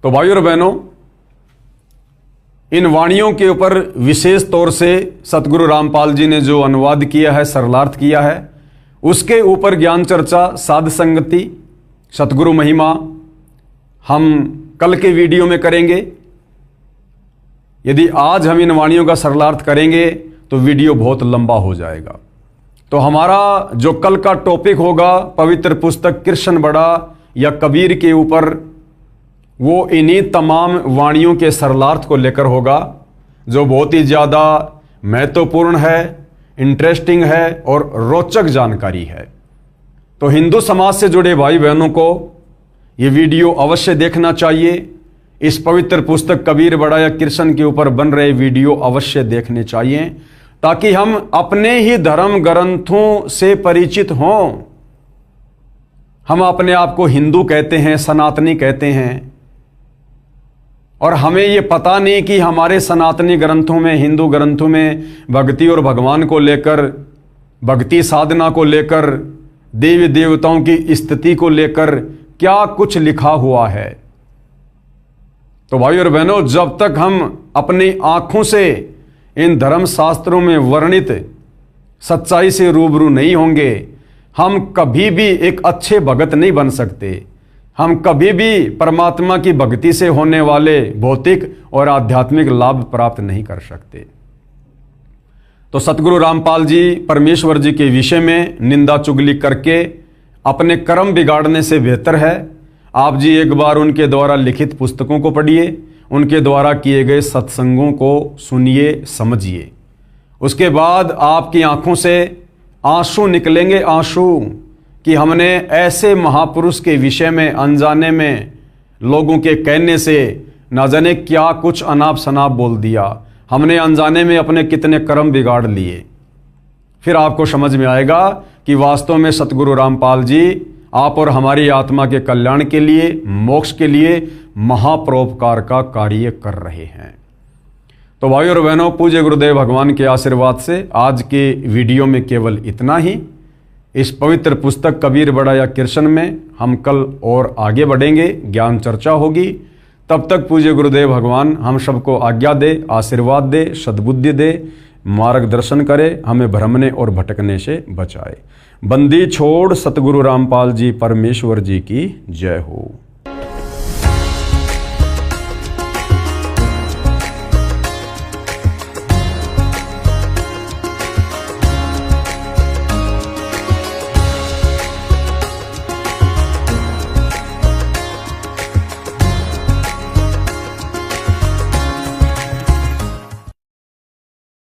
तो भाइयों और बहनों, इन वाणियों के ऊपर विशेष तौर से सतगुरु रामपाल जी ने जो अनुवाद किया है, सरलार्थ किया है, उसके ऊपर ज्ञान चर्चा, साध संगति, सतगुरु महिमा हम कल के वीडियो में करेंगे। यदि आज हम इन वाणियों का सरलार्थ करेंगे तो वीडियो बहुत लंबा हो जाएगा। तो हमारा जो कल का टॉपिक होगा पवित्र पुस्तक कृष्ण बड़ा या कबीर के ऊपर, वो इन्हीं तमाम वाणियों के सरलार्थ को लेकर होगा, जो बहुत ही ज़्यादा महत्वपूर्ण है, इंटरेस्टिंग है और रोचक जानकारी है। तो हिंदू समाज से जुड़े भाई बहनों को ये वीडियो अवश्य देखना चाहिए। इस पवित्र पुस्तक कबीर बड़ा या कृष्ण के ऊपर बन रहे वीडियो अवश्य देखने चाहिए, ताकि हम अपने ही धर्म ग्रंथों से परिचित हों। हम अपने आप को हिंदू कहते हैं, सनातनी कहते हैं, और हमें ये पता नहीं कि हमारे सनातनी ग्रंथों में, हिंदू ग्रंथों में भक्ति और भगवान को लेकर, भक्ति साधना को लेकर, देवी देवताओं की स्थिति को लेकर क्या कुछ लिखा हुआ है। तो भाई और बहनों, जब तक हम अपनी आंखों से इन धर्म शास्त्रों में वर्णित सच्चाई से रूबरू नहीं होंगे, हम कभी भी एक अच्छे भगत नहीं बन सकते। हम कभी भी परमात्मा की भक्ति से होने वाले भौतिक और आध्यात्मिक लाभ प्राप्त नहीं कर सकते। तो सतगुरु रामपाल जी परमेश्वर जी के विषय में निंदा चुगली करके अपने कर्म बिगाड़ने से बेहतर है आप जी एक बार उनके द्वारा लिखित पुस्तकों को पढ़िए, उनके द्वारा किए गए सत्संगों को सुनिए, समझिए। उसके बाद आपकी आंखों से आंसू निकलेंगे, आंसू, कि हमने ऐसे महापुरुष के विषय में अनजाने में लोगों के कहने से ना जाने क्या कुछ अनाप शनाप बोल दिया, हमने अनजाने में अपने कितने कर्म बिगाड़ लिए। फिर आपको समझ में आएगा कि वास्तव में सतगुरु रामपाल जी आप और हमारी आत्मा के कल्याण के लिए, मोक्ष के लिए महापरोपकार का कार्य कर रहे हैं। तो भाइयों और बहनों, पूज्य गुरुदेव भगवान के आशीर्वाद से आज के वीडियो में केवल इतना ही। इस पवित्र पुस्तक कबीर बड़ा या कृष्ण में हम कल और आगे बढ़ेंगे, ज्ञान चर्चा होगी। तब तक पूज्य गुरुदेव भगवान हम सबको आज्ञा दे, आशीर्वाद दे, सद्बुद्धि दे, मार्गदर्शन करे, हमें भ्रमने और भटकने से बचाए। बंदी छोड़ सतगुरु रामपाल जी परमेश्वर जी की जय हो।